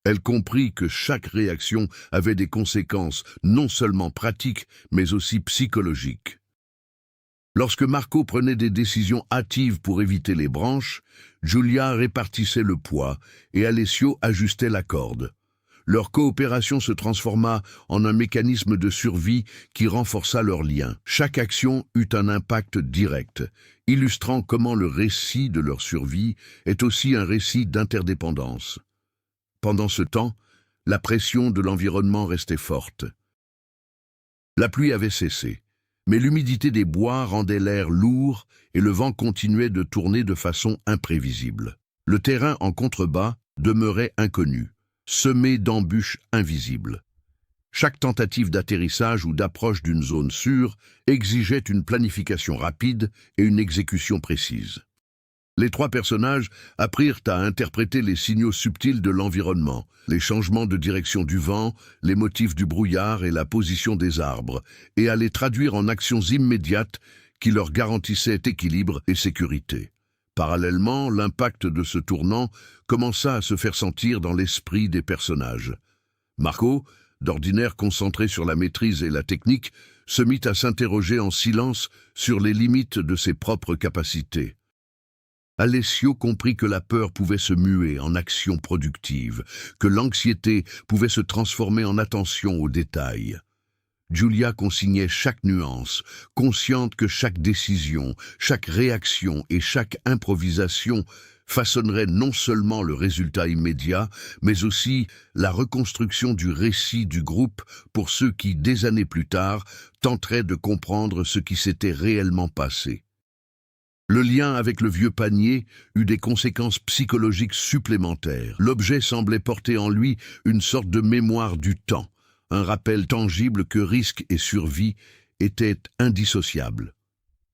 Elle comprit que chaque réaction avait des conséquences non seulement pratiques, mais aussi psychologiques. Lorsque Marco prenait des décisions hâtives pour éviter les branches, Giulia répartissait le poids et Alessio ajustait la corde. Leur coopération se transforma en un mécanisme de survie qui renforça leurs liens. Chaque action eut un impact direct, illustrant comment le récit de leur survie est aussi un récit d'interdépendance. Pendant ce temps, la pression de l'environnement restait forte. La pluie avait cessé. Mais l'humidité des bois rendait l'air lourd et le vent continuait de tourner de façon imprévisible. Le terrain en contrebas demeurait inconnu, semé d'embûches invisibles. Chaque tentative d'atterrissage ou d'approche d'une zone sûre exigeait une planification rapide et une exécution précise. Les trois personnages apprirent à interpréter les signaux subtils de l'environnement, les changements de direction du vent, les motifs du brouillard et la position des arbres, et à les traduire en actions immédiates qui leur garantissaient équilibre et sécurité. Parallèlement, l'impact de ce tournant commença à se faire sentir dans l'esprit des personnages. Marco, d'ordinaire concentré sur la maîtrise et la technique, se mit à s'interroger en silence sur les limites de ses propres capacités. Alessio comprit que la peur pouvait se muer en action productive, que l'anxiété pouvait se transformer en attention aux détails. Giulia consignait chaque nuance, consciente que chaque décision, chaque réaction et chaque improvisation façonnerait non seulement le résultat immédiat, mais aussi la reconstruction du récit du groupe pour ceux qui, des années plus tard, tenteraient de comprendre ce qui s'était réellement passé. Le lien avec le vieux panier eut des conséquences psychologiques supplémentaires. L'objet semblait porter en lui une sorte de mémoire du temps, un rappel tangible que risque et survie étaient indissociables.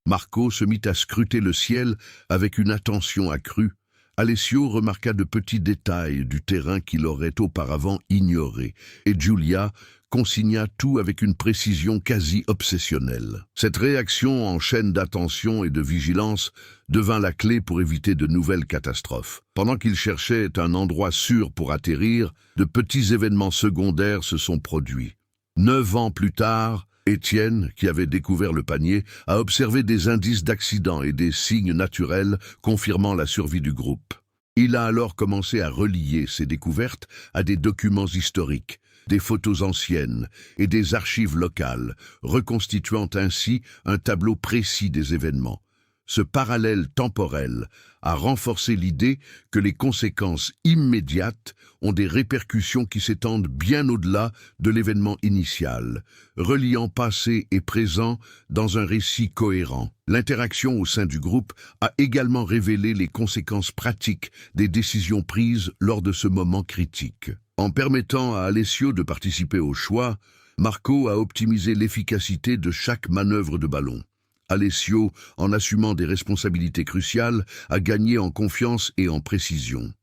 Marco se mit à scruter le ciel avec une attention accrue. Alessio remarqua de petits détails du terrain qu'il aurait auparavant ignoré, et Giulia consigna tout avec une précision quasi obsessionnelle. Cette réaction en chaîne d'attention et de vigilance devint la clé pour éviter de nouvelles catastrophes. Pendant qu'il cherchait un endroit sûr pour atterrir, de petits événements secondaires se sont produits. 9 ans plus tard, Étienne, qui avait découvert le panier, a observé des indices d'accident et des signes naturels confirmant la survie du groupe. Il a alors commencé à relier ces découvertes à des documents historiques, des photos anciennes et des archives locales, reconstituant ainsi un tableau précis des événements. Ce parallèle temporel a renforcé l'idée que les conséquences immédiates ont des répercussions qui s'étendent bien au-delà de l'événement initial, reliant passé et présent dans un récit cohérent. L'interaction au sein du groupe a également révélé les conséquences pratiques des décisions prises lors de ce moment critique. En permettant à Alessio de participer au choix, Marco a optimisé l'efficacité de chaque manœuvre de ballon. Alessio, en assumant des responsabilités cruciales, a gagné en confiance et en précision.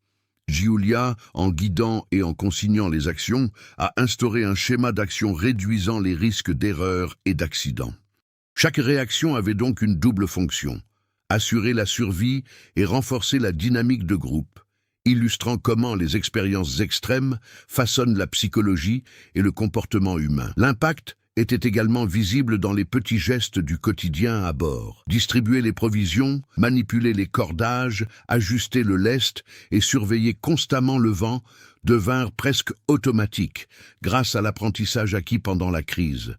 Giulia, en guidant et en consignant les actions, a instauré un schéma d'action réduisant les risques d'erreur et d'accident. Chaque réaction avait donc une double fonction: assurer la survie et renforcer la dynamique de groupe, illustrant comment les expériences extrêmes façonnent la psychologie et le comportement humain. L'impact était également visible dans les petits gestes du quotidien à bord. Distribuer les provisions, manipuler les cordages, ajuster le lest et surveiller constamment le vent devinrent presque automatiques grâce à l'apprentissage acquis pendant la crise.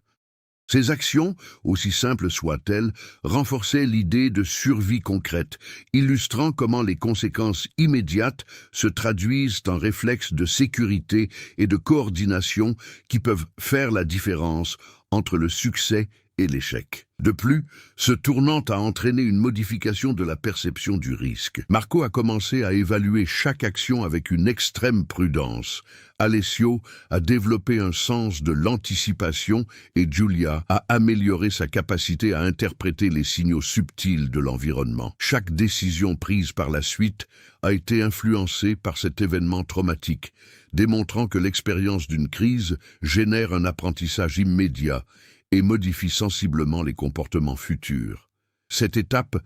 Ces actions, aussi simples soient-elles, renforçaient l'idée de survie concrète, illustrant comment les conséquences immédiates se traduisent en réflexes de sécurité et de coordination qui peuvent faire la différence entre le succès et l'échec. De plus, ce tournant a entraîné une modification de la perception du risque. Marco a commencé à évaluer chaque action avec une extrême prudence. Alessio a développé un sens de l'anticipation et Giulia a amélioré sa capacité à interpréter les signaux subtils de l'environnement. Chaque décision prise par la suite a été influencée par cet événement traumatique, démontrant que l'expérience d'une crise génère un apprentissage immédiat et modifie sensiblement les comportements futurs. Cette étape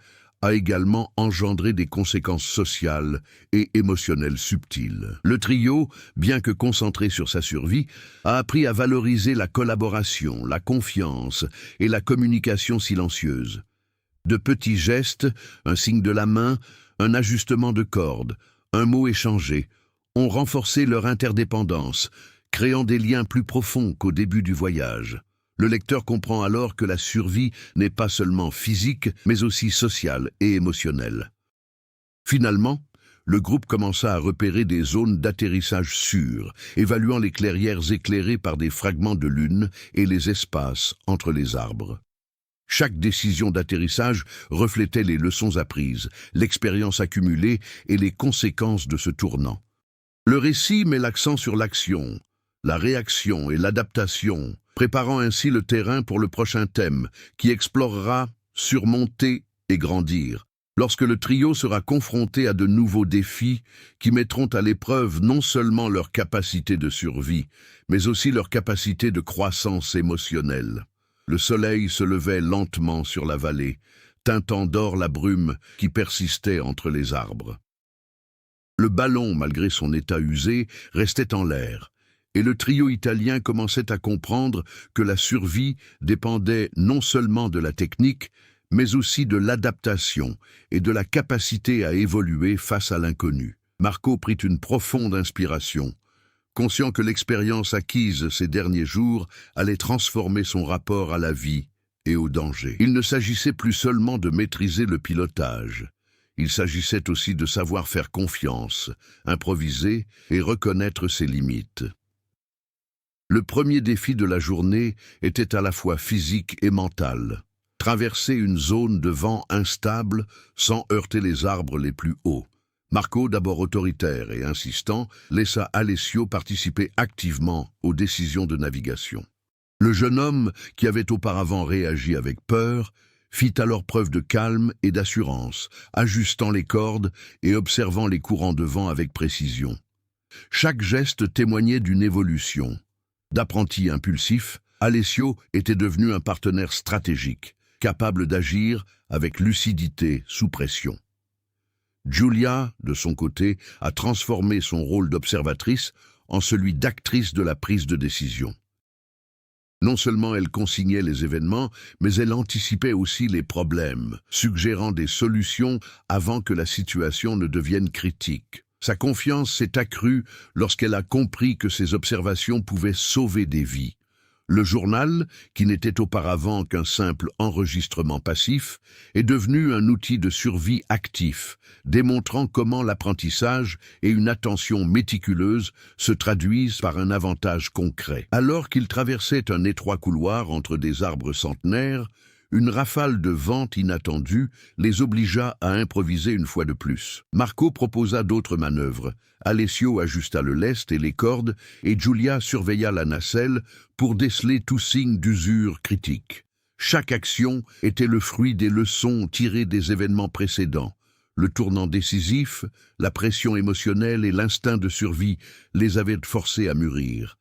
a également engendré des conséquences sociales et émotionnelles subtiles. Le trio, bien que concentré sur sa survie, a appris à valoriser la collaboration, la confiance et la communication silencieuse. De petits gestes, un signe de la main, un ajustement de corde, un mot échangé, ont renforcé leur interdépendance, créant des liens plus profonds qu'au début du voyage. Le lecteur comprend alors que la survie n'est pas seulement physique, mais aussi sociale et émotionnelle. Finalement, le groupe commença à repérer des zones d'atterrissage sûres, évaluant les clairières éclairées par des fragments de lune et les espaces entre les arbres. Chaque décision d'atterrissage reflétait les leçons apprises, l'expérience accumulée et les conséquences de ce tournant. Le récit met l'accent sur l'action, la réaction et l'adaptation, préparant ainsi le terrain pour le prochain thème, qui explorera surmonter et grandir. Lorsque le trio sera confronté à de nouveaux défis qui mettront à l'épreuve non seulement leur capacité de survie, mais aussi leur capacité de croissance émotionnelle. Le soleil se levait lentement sur la vallée, teintant d'or la brume qui persistait entre les arbres. Le ballon, malgré son état usé, restait en l'air, et le trio italien commençait à comprendre que la survie dépendait non seulement de la technique, mais aussi de l'adaptation et de la capacité à évoluer face à l'inconnu. Marco prit une profonde inspiration, conscient que l'expérience acquise ces derniers jours allait transformer son rapport à la vie et au danger. Il ne s'agissait plus seulement de maîtriser le pilotage. Il s'agissait aussi de savoir faire confiance, improviser et reconnaître ses limites. Le premier défi de la journée était à la fois physique et mental. Traverser une zone de vent instable sans heurter les arbres les plus hauts. Marco, d'abord autoritaire et insistant, laissa Alessio participer activement aux décisions de navigation. Le jeune homme, qui avait auparavant réagi avec peur, fit alors preuve de calme et d'assurance, ajustant les cordes et observant les courants de vent avec précision. Chaque geste témoignait d'une évolution. D'apprenti impulsif, Alessio était devenu un partenaire stratégique, capable d'agir avec lucidité sous pression. Giulia, de son côté, a transformé son rôle d'observatrice en celui d'actrice de la prise de décision. Non seulement elle consignait les événements, mais elle anticipait aussi les problèmes, suggérant des solutions avant que la situation ne devienne critique. Sa confiance s'est accrue lorsqu'elle a compris que ses observations pouvaient sauver des vies. Le journal, qui n'était auparavant qu'un simple enregistrement passif, est devenu un outil de survie actif, démontrant comment l'apprentissage et une attention méticuleuse se traduisent par un avantage concret. Alors qu'il traversait un étroit couloir entre des arbres centenaires, une rafale de vent inattendue les obligea à improviser une fois de plus. Marco proposa d'autres manœuvres. Alessio ajusta le lest et les cordes, et Giulia surveilla la nacelle pour déceler tout signe d'usure critique. Chaque action était le fruit des leçons tirées des événements précédents. Le tournant décisif, la pression émotionnelle et l'instinct de survie les avaient forcés à mûrir.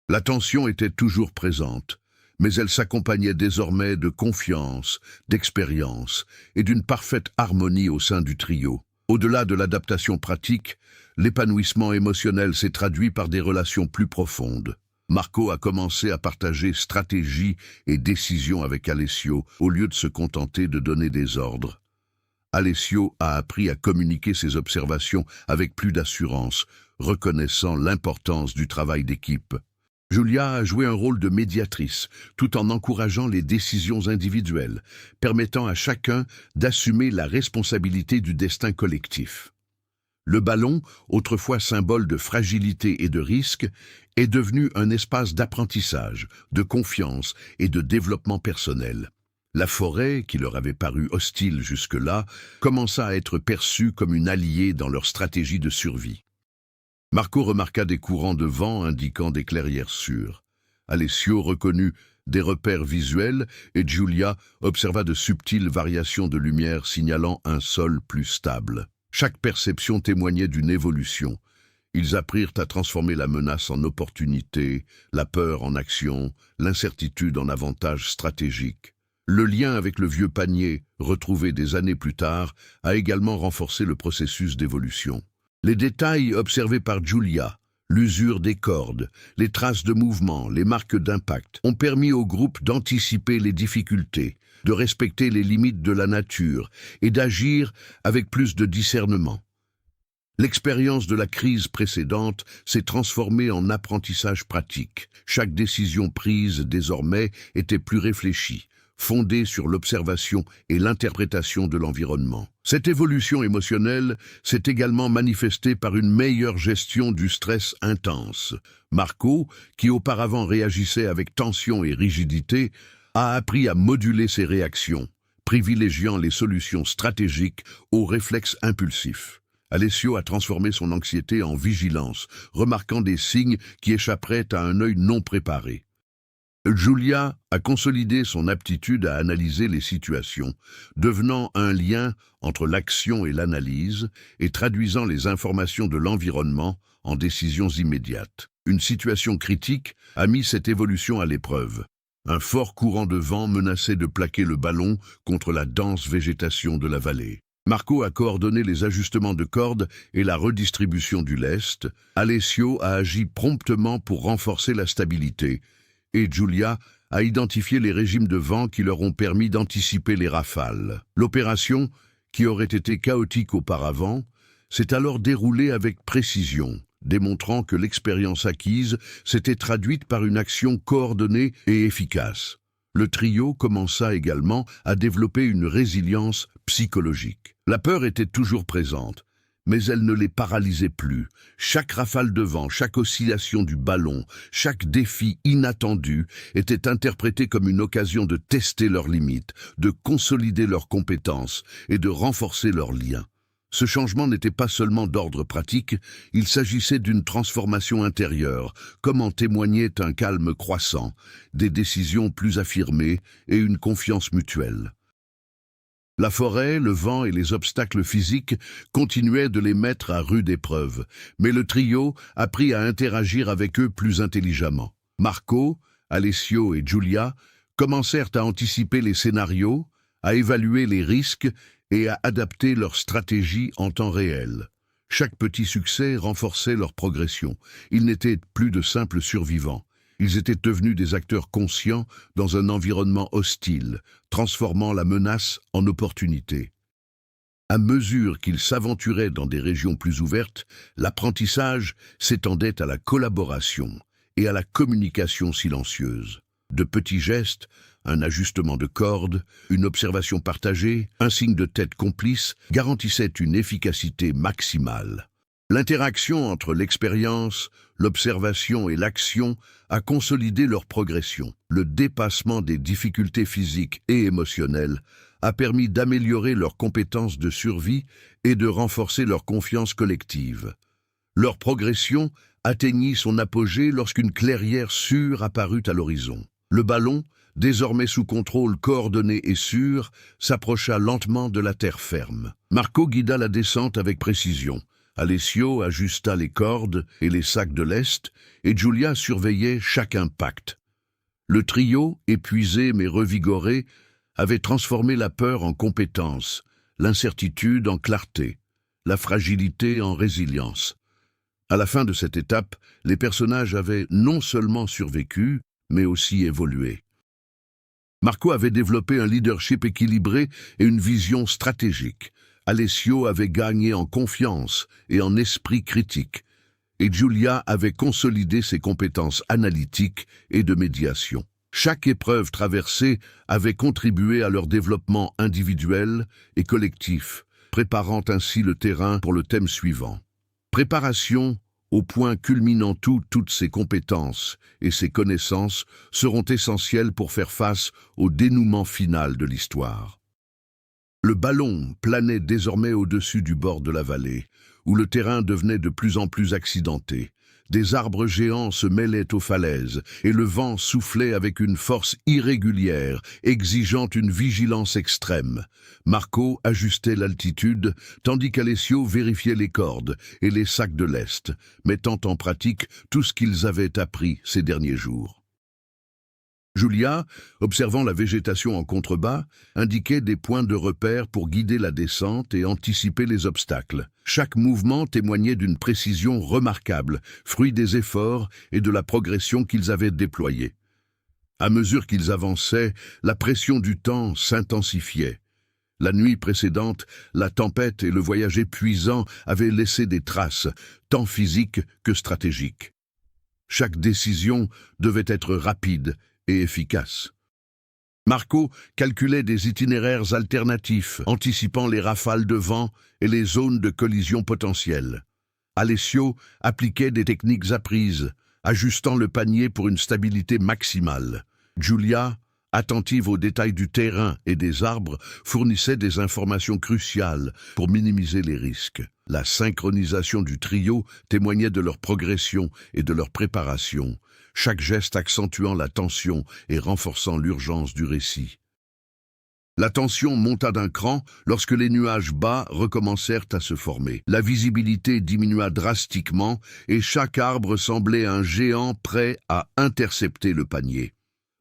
La tension était toujours présente, mais elle s'accompagnait désormais de confiance, d'expérience et d'une parfaite harmonie au sein du trio. Au-delà de l'adaptation pratique, l'épanouissement émotionnel s'est traduit par des relations plus profondes. Marco a commencé à partager stratégies et décisions avec Alessio au lieu de se contenter de donner des ordres. Alessio a appris à communiquer ses observations avec plus d'assurance, reconnaissant l'importance du travail d'équipe. Giulia a joué un rôle de médiatrice, tout en encourageant les décisions individuelles, permettant à chacun d'assumer la responsabilité du destin collectif. Le ballon, autrefois symbole de fragilité et de risque, est devenu un espace d'apprentissage, de confiance et de développement personnel. La forêt, qui leur avait paru hostile jusque-là, commença à être perçue comme une alliée dans leur stratégie de survie. Marco remarqua des courants de vent indiquant des clairières sûres. Alessio reconnut des repères visuels et Giulia observa de subtiles variations de lumière signalant un sol plus stable. Chaque perception témoignait d'une évolution. Ils apprirent à transformer la menace en opportunité, la peur en action, l'incertitude en avantage stratégique. Le lien avec le vieux panier, retrouvé des années plus tard, a également renforcé le processus d'évolution. Les détails observés par Giulia, l'usure des cordes, les traces de mouvement, les marques d'impact, ont permis au groupe d'anticiper les difficultés, de respecter les limites de la nature et d'agir avec plus de discernement. L'expérience de la crise précédente s'est transformée en apprentissage pratique. Chaque décision prise désormais était plus réfléchie, fondée sur l'observation et l'interprétation de l'environnement. Cette évolution émotionnelle s'est également manifestée par une meilleure gestion du stress intense. Marco, qui auparavant réagissait avec tension et rigidité, a appris à moduler ses réactions, privilégiant les solutions stratégiques aux réflexes impulsifs. Alessio a transformé son anxiété en vigilance, remarquant des signes qui échapperaient à un œil non préparé. Giulia a consolidé son aptitude à analyser les situations, devenant un lien entre l'action et l'analyse et traduisant les informations de l'environnement en décisions immédiates. Une situation critique a mis cette évolution à l'épreuve. Un fort courant de vent menaçait de plaquer le ballon contre la dense végétation de la vallée. Marco a coordonné les ajustements de cordes et la redistribution du lest. Alessio a agi promptement pour renforcer la stabilité, et Giulia a identifié les régimes de vent qui leur ont permis d'anticiper les rafales. L'opération, qui aurait été chaotique auparavant, s'est alors déroulée avec précision, démontrant que l'expérience acquise s'était traduite par une action coordonnée et efficace. Le trio commença également à développer une résilience psychologique. La peur était toujours présente, mais elle ne les paralysait plus. Chaque rafale de vent, chaque oscillation du ballon, chaque défi inattendu était interprété comme une occasion de tester leurs limites, de consolider leurs compétences et de renforcer leurs liens. Ce changement n'était pas seulement d'ordre pratique, il s'agissait d'une transformation intérieure, comme en témoignait un calme croissant, des décisions plus affirmées et une confiance mutuelle. La forêt, le vent et les obstacles physiques continuaient de les mettre à rude épreuve, mais le trio apprit à interagir avec eux plus intelligemment. Marco, Alessio et Giulia commencèrent à anticiper les scénarios, à évaluer les risques et à adapter leur stratégie en temps réel. Chaque petit succès renforçait leur progression. Ils n'étaient plus de simples survivants. Ils étaient devenus des acteurs conscients dans un environnement hostile, transformant la menace en opportunité. À mesure qu'ils s'aventuraient dans des régions plus ouvertes, l'apprentissage s'étendait à la collaboration et à la communication silencieuse. De petits gestes, un ajustement de corde, une observation partagée, un signe de tête complice garantissaient une efficacité maximale. L'interaction entre l'expérience, l'observation et l'action a consolidé leur progression. Le dépassement des difficultés physiques et émotionnelles a permis d'améliorer leurs compétences de survie et de renforcer leur confiance collective. Leur progression atteignit son apogée lorsqu'une clairière sûre apparut à l'horizon. Le ballon, désormais sous contrôle coordonné et sûr, s'approcha lentement de la terre ferme. Marco guida la descente avec précision. Alessio ajusta les cordes et les sacs de lest, et Giulia surveillait chaque impact. Le trio, épuisé mais revigoré, avait transformé la peur en compétence, l'incertitude en clarté, la fragilité en résilience. À la fin de cette étape, les personnages avaient non seulement survécu, mais aussi évolué. Marco avait développé un leadership équilibré et une vision stratégique. Alessio avait gagné en confiance et en esprit critique, et Giulia avait consolidé ses compétences analytiques et de médiation. Chaque épreuve traversée avait contribué à leur développement individuel et collectif, préparant ainsi le terrain pour le thème suivant. Préparation, au point culminant toutes ces compétences et ces connaissances seront essentielles pour faire face au dénouement final de l'histoire. Le ballon planait désormais au-dessus du bord de la vallée, où le terrain devenait de plus en plus accidenté. Des arbres géants se mêlaient aux falaises, et le vent soufflait avec une force irrégulière, exigeant une vigilance extrême. Marco ajustait l'altitude, tandis qu'Alessio vérifiait les cordes et les sacs de lest, mettant en pratique tout ce qu'ils avaient appris ces derniers jours. Giulia, observant la végétation en contrebas, indiquait des points de repère pour guider la descente et anticiper les obstacles. Chaque mouvement témoignait d'une précision remarquable, fruit des efforts et de la progression qu'ils avaient déployée. À mesure qu'ils avançaient, la pression du temps s'intensifiait. La nuit précédente, la tempête et le voyage épuisant avaient laissé des traces, tant physiques que stratégiques. Chaque décision devait être rapide et efficace. Marco calculait des itinéraires alternatifs, anticipant les rafales de vent et les zones de collision potentielles. Alessio appliquait des techniques apprises, ajustant le panier pour une stabilité maximale. Giulia, attentive aux détails du terrain et des arbres, fournissait des informations cruciales pour minimiser les risques. La synchronisation du trio témoignait de leur progression et de leur préparation, chaque geste accentuant la tension et renforçant l'urgence du récit. La tension monta d'un cran lorsque les nuages bas recommencèrent à se former. La visibilité diminua drastiquement et chaque arbre semblait un géant prêt à intercepter le panier.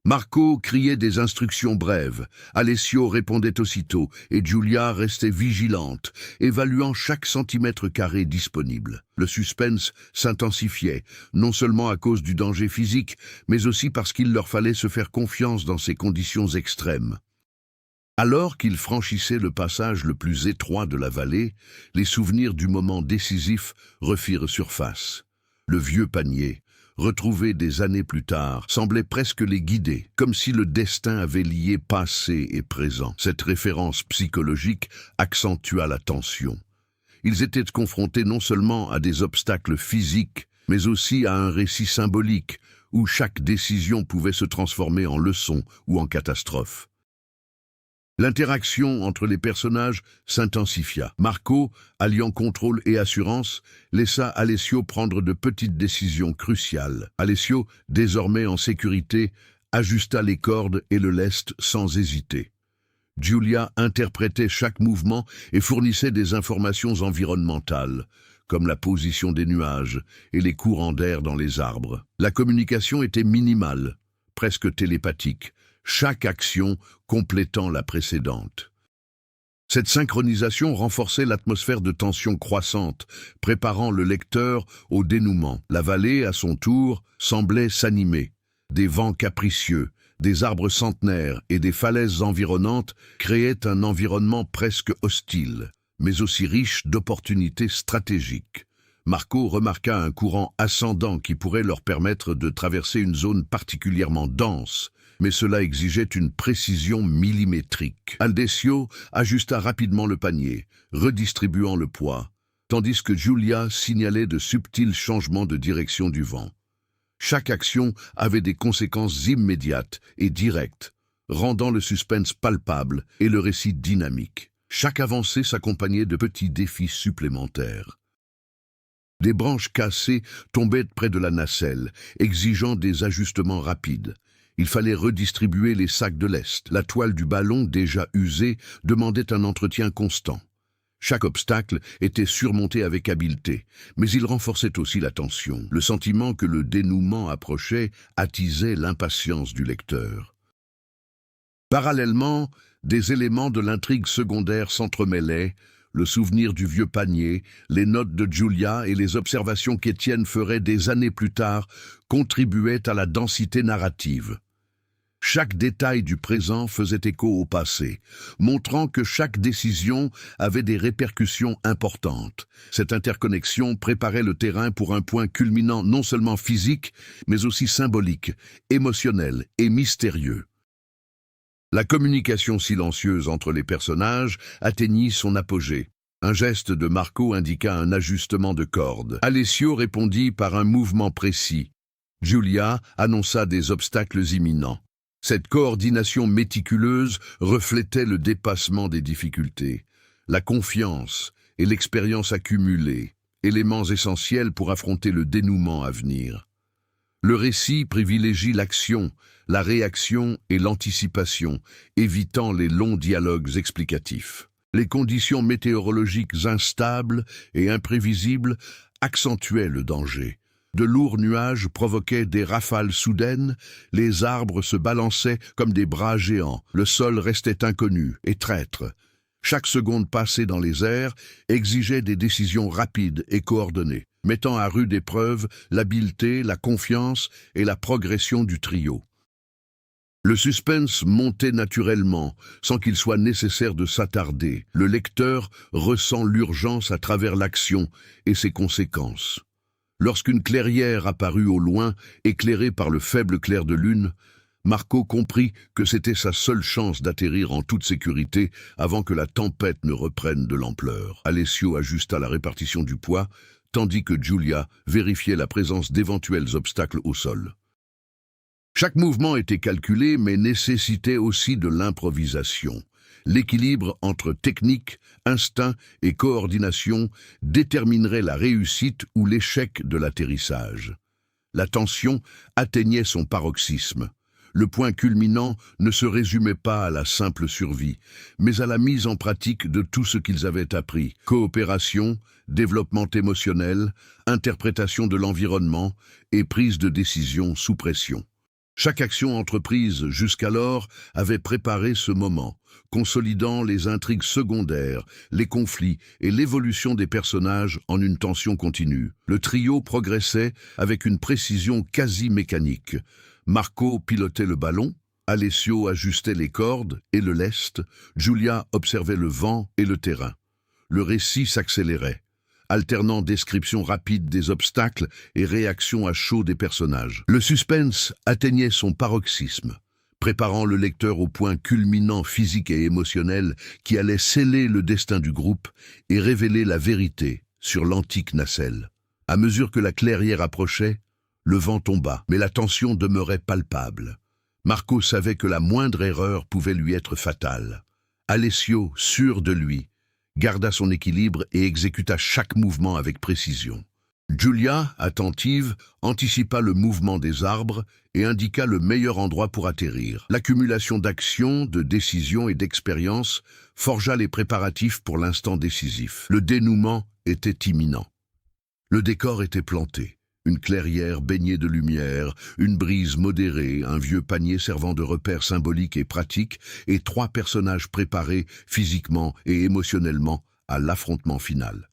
Marco criait des instructions brèves, Alessio répondait aussitôt et Giulia restait vigilante, évaluant chaque centimètre carré disponible. Le suspense s'intensifiait, non seulement à cause du danger physique, mais aussi parce qu'il leur fallait se faire confiance dans ces conditions extrêmes. Alors qu'ils franchissaient le passage le plus étroit de la vallée, les souvenirs du moment décisif refirent surface. Le vieux panier, retrouvés des années plus tard, semblaient presque les guider, comme si le destin avait lié passé et présent. Cette référence psychologique accentua la tension. Ils étaient confrontés non seulement à des obstacles physiques, mais aussi à un récit symbolique, où chaque décision pouvait se transformer en leçon ou en catastrophe. L'interaction entre les personnages s'intensifia. Marco, alliant contrôle et assurance, laissa Alessio prendre de petites décisions cruciales. Alessio, désormais en sécurité, ajusta les cordes et le lest sans hésiter. Giulia interprétait chaque mouvement et fournissait des informations environnementales, comme la position des nuages et les courants d'air dans les arbres. La communication était minimale, presque télépathique, chaque action complétant la précédente. Cette synchronisation renforçait l'atmosphère de tension croissante, préparant le lecteur au dénouement. La vallée, à son tour, semblait s'animer. Des vents capricieux, des arbres centenaires et des falaises environnantes créaient un environnement presque hostile, mais aussi riche d'opportunités stratégiques. Marco remarqua un courant ascendant qui pourrait leur permettre de traverser une zone particulièrement dense, mais cela exigeait une précision millimétrique. Alessio ajusta rapidement le panier, redistribuant le poids, tandis que Giulia signalait de subtils changements de direction du vent. Chaque action avait des conséquences immédiates et directes, rendant le suspense palpable et le récit dynamique. Chaque avancée s'accompagnait de petits défis supplémentaires. Des branches cassées tombaient près de la nacelle, exigeant des ajustements rapides. Il fallait redistribuer les sacs de lest. La toile du ballon, déjà usée, demandait un entretien constant. Chaque obstacle était surmonté avec habileté, mais il renforçait aussi la tension. Le sentiment que le dénouement approchait attisait l'impatience du lecteur. Parallèlement, des éléments de l'intrigue secondaire s'entremêlaient, le souvenir du vieux panier, les notes de Giulia et les observations qu'Étienne ferait des années plus tard contribuaient à la densité narrative. Chaque détail du présent faisait écho au passé, montrant que chaque décision avait des répercussions importantes. Cette interconnexion préparait le terrain pour un point culminant non seulement physique, mais aussi symbolique, émotionnel et mystérieux. La communication silencieuse entre les personnages atteignit son apogée. Un geste de Marco indiqua un ajustement de corde. Alessio répondit par un mouvement précis. Giulia annonça des obstacles imminents. Cette coordination méticuleuse reflétait le dépassement des difficultés, la confiance et l'expérience accumulée, éléments essentiels pour affronter le dénouement à venir. Le récit privilégie l'action, la réaction et l'anticipation, évitant les longs dialogues explicatifs. Les conditions météorologiques instables et imprévisibles accentuaient le danger. De lourds nuages provoquaient des rafales soudaines, les arbres se balançaient comme des bras géants, le sol restait inconnu et traître. Chaque seconde passée dans les airs exigeait des décisions rapides et coordonnées, mettant à rude épreuve l'habileté, la confiance et la progression du trio. Le suspense montait naturellement, sans qu'il soit nécessaire de s'attarder. Le lecteur ressent l'urgence à travers l'action et ses conséquences. Lorsqu'une clairière apparut au loin, éclairée par le faible clair de lune, Marco comprit que c'était sa seule chance d'atterrir en toute sécurité avant que la tempête ne reprenne de l'ampleur. Alessio ajusta la répartition du poids, tandis que Giulia vérifiait la présence d'éventuels obstacles au sol. Chaque mouvement était calculé, mais nécessitait aussi de l'improvisation. L'équilibre entre technique, instinct et coordination déterminerait la réussite ou l'échec de l'atterrissage. La tension atteignait son paroxysme. Le point culminant ne se résumait pas à la simple survie, mais à la mise en pratique de tout ce qu'ils avaient appris. Coopération, développement émotionnel, interprétation de l'environnement et prise de décision sous pression. Chaque action entreprise jusqu'alors avait préparé ce moment, consolidant les intrigues secondaires, les conflits et l'évolution des personnages en une tension continue. Le trio progressait avec une précision quasi mécanique. Marco pilotait le ballon, Alessio ajustait les cordes et le lest, Giulia observait le vent et le terrain. Le récit s'accélérait. alternant description rapide des obstacles et réaction à chaud des personnages. Le suspense atteignait son paroxysme, préparant le lecteur au point culminant physique et émotionnel qui allait sceller le destin du groupe et révéler la vérité sur l'antique nacelle. À mesure que la clairière approchait, le vent tomba, mais la tension demeurait palpable. Marco savait que la moindre erreur pouvait lui être fatale. Alessio, sûr de lui, garda son équilibre et exécuta chaque mouvement avec précision. Giulia, attentive, anticipa le mouvement des arbres et indiqua le meilleur endroit pour atterrir. L'accumulation d'actions, de décisions et d'expériences forgea les préparatifs pour l'instant décisif. Le dénouement était imminent. Le décor était planté. Une clairière baignée de lumière, une brise modérée, un vieux panier servant de repère symbolique et pratique, et 3 personnages préparés physiquement et émotionnellement à l'affrontement final.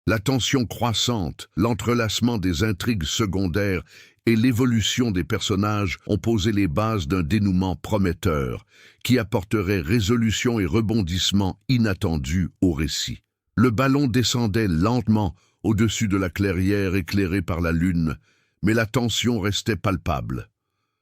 La tension croissante, l'entrelacement des intrigues secondaires et l'évolution des personnages ont posé les bases d'un dénouement prometteur qui apporterait résolution et rebondissement inattendus au récit. Le ballon descendait lentement au-dessus de la clairière éclairée par la lune, mais la tension restait palpable.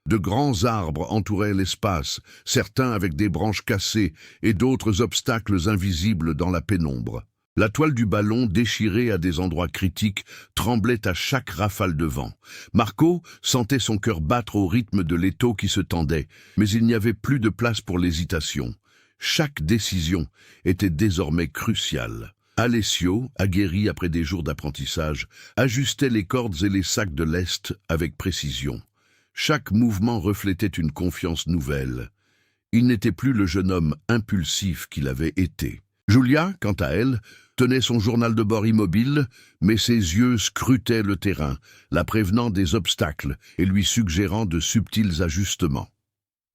De grands arbres entouraient l'espace, certains avec des branches cassées et d'autres obstacles invisibles dans la pénombre. La toile du ballon, déchirée à des endroits critiques, tremblait à chaque rafale de vent. Marco sentait son cœur battre au rythme de l'étau qui se tendait, mais il n'y avait plus de place pour l'hésitation. Chaque décision était désormais cruciale. Alessio, aguerri après des jours d'apprentissage, ajustait les cordes et les sacs de lest avec précision. Chaque mouvement reflétait une confiance nouvelle. Il n'était plus le jeune homme impulsif qu'il avait été. Giulia, quant à elle, tenait son journal de bord immobile, mais ses yeux scrutaient le terrain, la prévenant des obstacles et lui suggérant de subtils ajustements.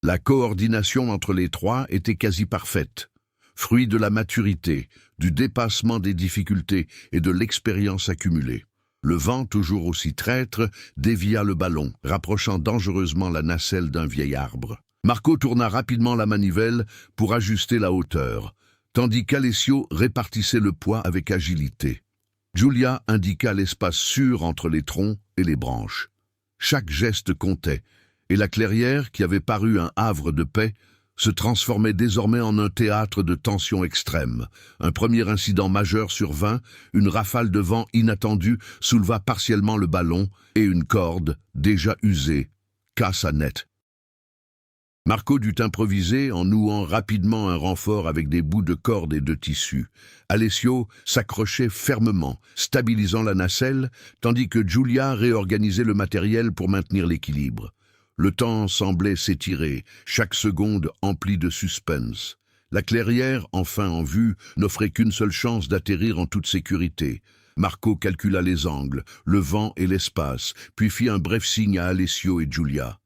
La coordination entre les 3 était quasi parfaite. Fruit de la maturité, du dépassement des difficultés et de l'expérience accumulée. Le vent, toujours aussi traître, dévia le ballon, rapprochant dangereusement la nacelle d'un vieil arbre. Marco tourna rapidement la manivelle pour ajuster la hauteur, tandis qu'Alessio répartissait le poids avec agilité. Giulia indiqua l'espace sûr entre les troncs et les branches. Chaque geste comptait, et la clairière, qui avait paru un havre de paix, se transformait désormais en un théâtre de tensions extrêmes. Un premier incident majeur survint, une rafale de vent inattendue souleva partiellement le ballon et une corde, déjà usée, cassa net. Marco dut improviser en nouant rapidement un renfort avec des bouts de corde et de tissu. Alessio s'accrochait fermement, stabilisant la nacelle, tandis que Giulia réorganisait le matériel pour maintenir l'équilibre. Le temps semblait s'étirer, chaque seconde emplie de suspense. La clairière, enfin en vue, n'offrait qu'une seule chance d'atterrir en toute sécurité. Marco calcula les angles, le vent et l'espace, puis fit un bref signe à Alessio et Giulia.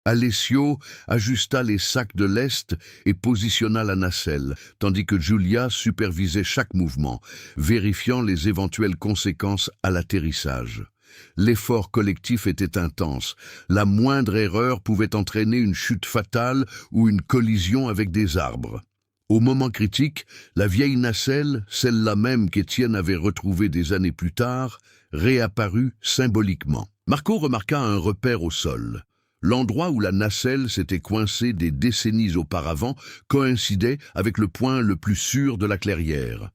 Alessio ajusta les sacs de lest et positionna la nacelle, tandis que Giulia supervisait chaque mouvement, vérifiant les éventuelles conséquences à l'atterrissage. L'effort collectif était intense. La moindre erreur pouvait entraîner une chute fatale ou une collision avec des arbres. Au moment critique, la vieille nacelle, celle-là même qu'Étienne avait retrouvée des années plus tard, réapparut symboliquement. Marco remarqua un repère au sol. L'endroit où la nacelle s'était coincée des décennies auparavant coïncidait avec le point le plus sûr de la clairière.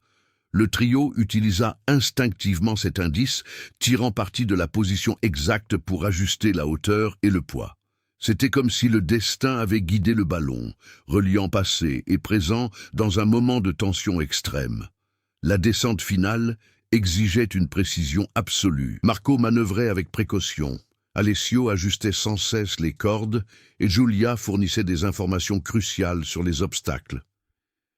Le trio utilisa instinctivement cet indice, tirant parti de la position exacte pour ajuster la hauteur et le poids. C'était comme si le destin avait guidé le ballon, reliant passé et présent dans un moment de tension extrême. La descente finale exigeait une précision absolue. Marco manœuvrait avec précaution. Alessio ajustait sans cesse les cordes et Giulia fournissait des informations cruciales sur les obstacles.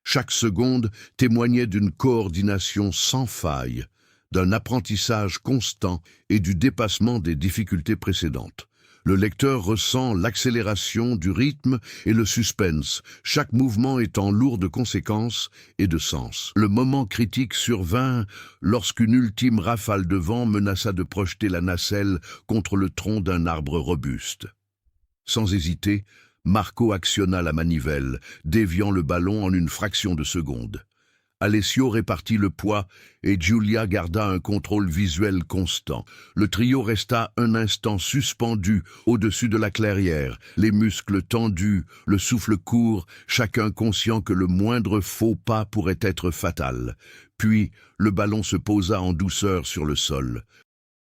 Chaque seconde témoignait d'une coordination sans faille, d'un apprentissage constant et du dépassement des difficultés précédentes. Le lecteur ressent l'accélération du rythme et le suspense, chaque mouvement étant lourd de conséquences et de sens. Le moment critique survint lorsqu'une ultime rafale de vent menaça de projeter la nacelle contre le tronc d'un arbre robuste. Sans hésiter, Marco actionna la manivelle, déviant le ballon en une fraction de seconde. Alessio répartit le poids et Giulia garda un contrôle visuel constant. Le trio resta un instant suspendu au-dessus de la clairière, les muscles tendus, le souffle court, chacun conscient que le moindre faux pas pourrait être fatal. Puis, le ballon se posa en douceur sur le sol.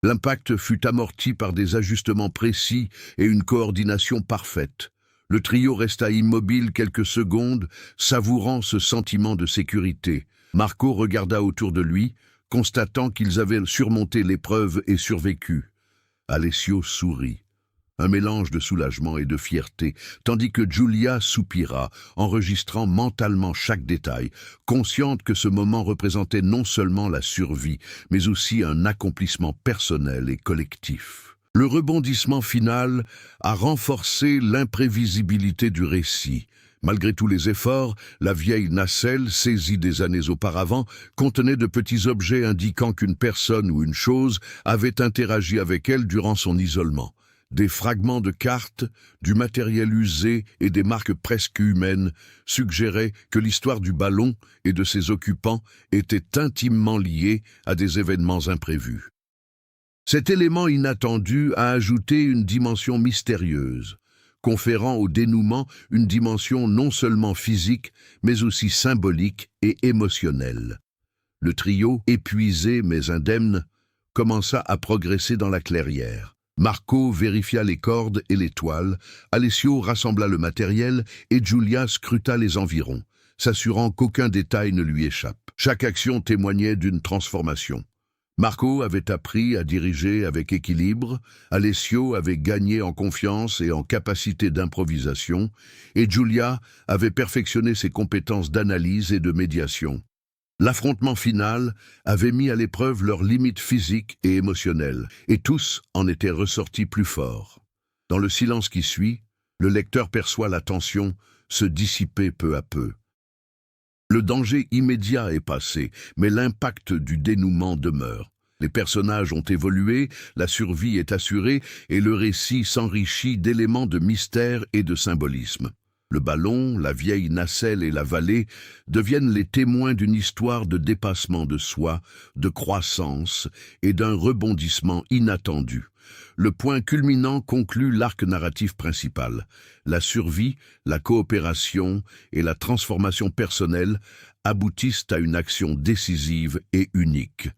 L'impact fut amorti par des ajustements précis et une coordination parfaite. Le trio resta immobile quelques secondes, savourant ce sentiment de sécurité. Marco regarda autour de lui, constatant qu'ils avaient surmonté l'épreuve et survécu. Alessio sourit, un mélange de soulagement et de fierté, tandis que Giulia soupira, enregistrant mentalement chaque détail, consciente que ce moment représentait non seulement la survie, mais aussi un accomplissement personnel et collectif. Le rebondissement final a renforcé l'imprévisibilité du récit. Malgré tous les efforts, la vieille nacelle, saisie des années auparavant, contenait de petits objets indiquant qu'une personne ou une chose avait interagi avec elle durant son isolement. Des fragments de cartes, du matériel usé et des marques presque humaines suggéraient que l'histoire du ballon et de ses occupants était intimement liée à des événements imprévus. Cet élément inattendu a ajouté une dimension mystérieuse, conférant au dénouement une dimension non seulement physique, mais aussi symbolique et émotionnelle. Le trio, épuisé mais indemne, commença à progresser dans la clairière. Marco vérifia les cordes et les toiles, Alessio rassembla le matériel et Giulia scruta les environs, s'assurant qu'aucun détail ne lui échappe. Chaque action témoignait d'une transformation. Marco avait appris à diriger avec équilibre, Alessio avait gagné en confiance et en capacité d'improvisation, et Giulia avait perfectionné ses compétences d'analyse et de médiation. L'affrontement final avait mis à l'épreuve leurs limites physiques et émotionnelles, et tous en étaient ressortis plus forts. Dans le silence qui suit, le lecteur perçoit la tension se dissiper peu à peu. Le danger immédiat est passé, mais l'impact du dénouement demeure. Les personnages ont évolué, la survie est assurée et le récit s'enrichit d'éléments de mystère et de symbolisme. Le ballon, la vieille nacelle et la vallée deviennent les témoins d'une histoire de dépassement de soi, de croissance et d'un rebondissement inattendu. Le point culminant conclut l'arc narratif principal. La survie, la coopération et la transformation personnelle aboutissent à une action décisive et unique.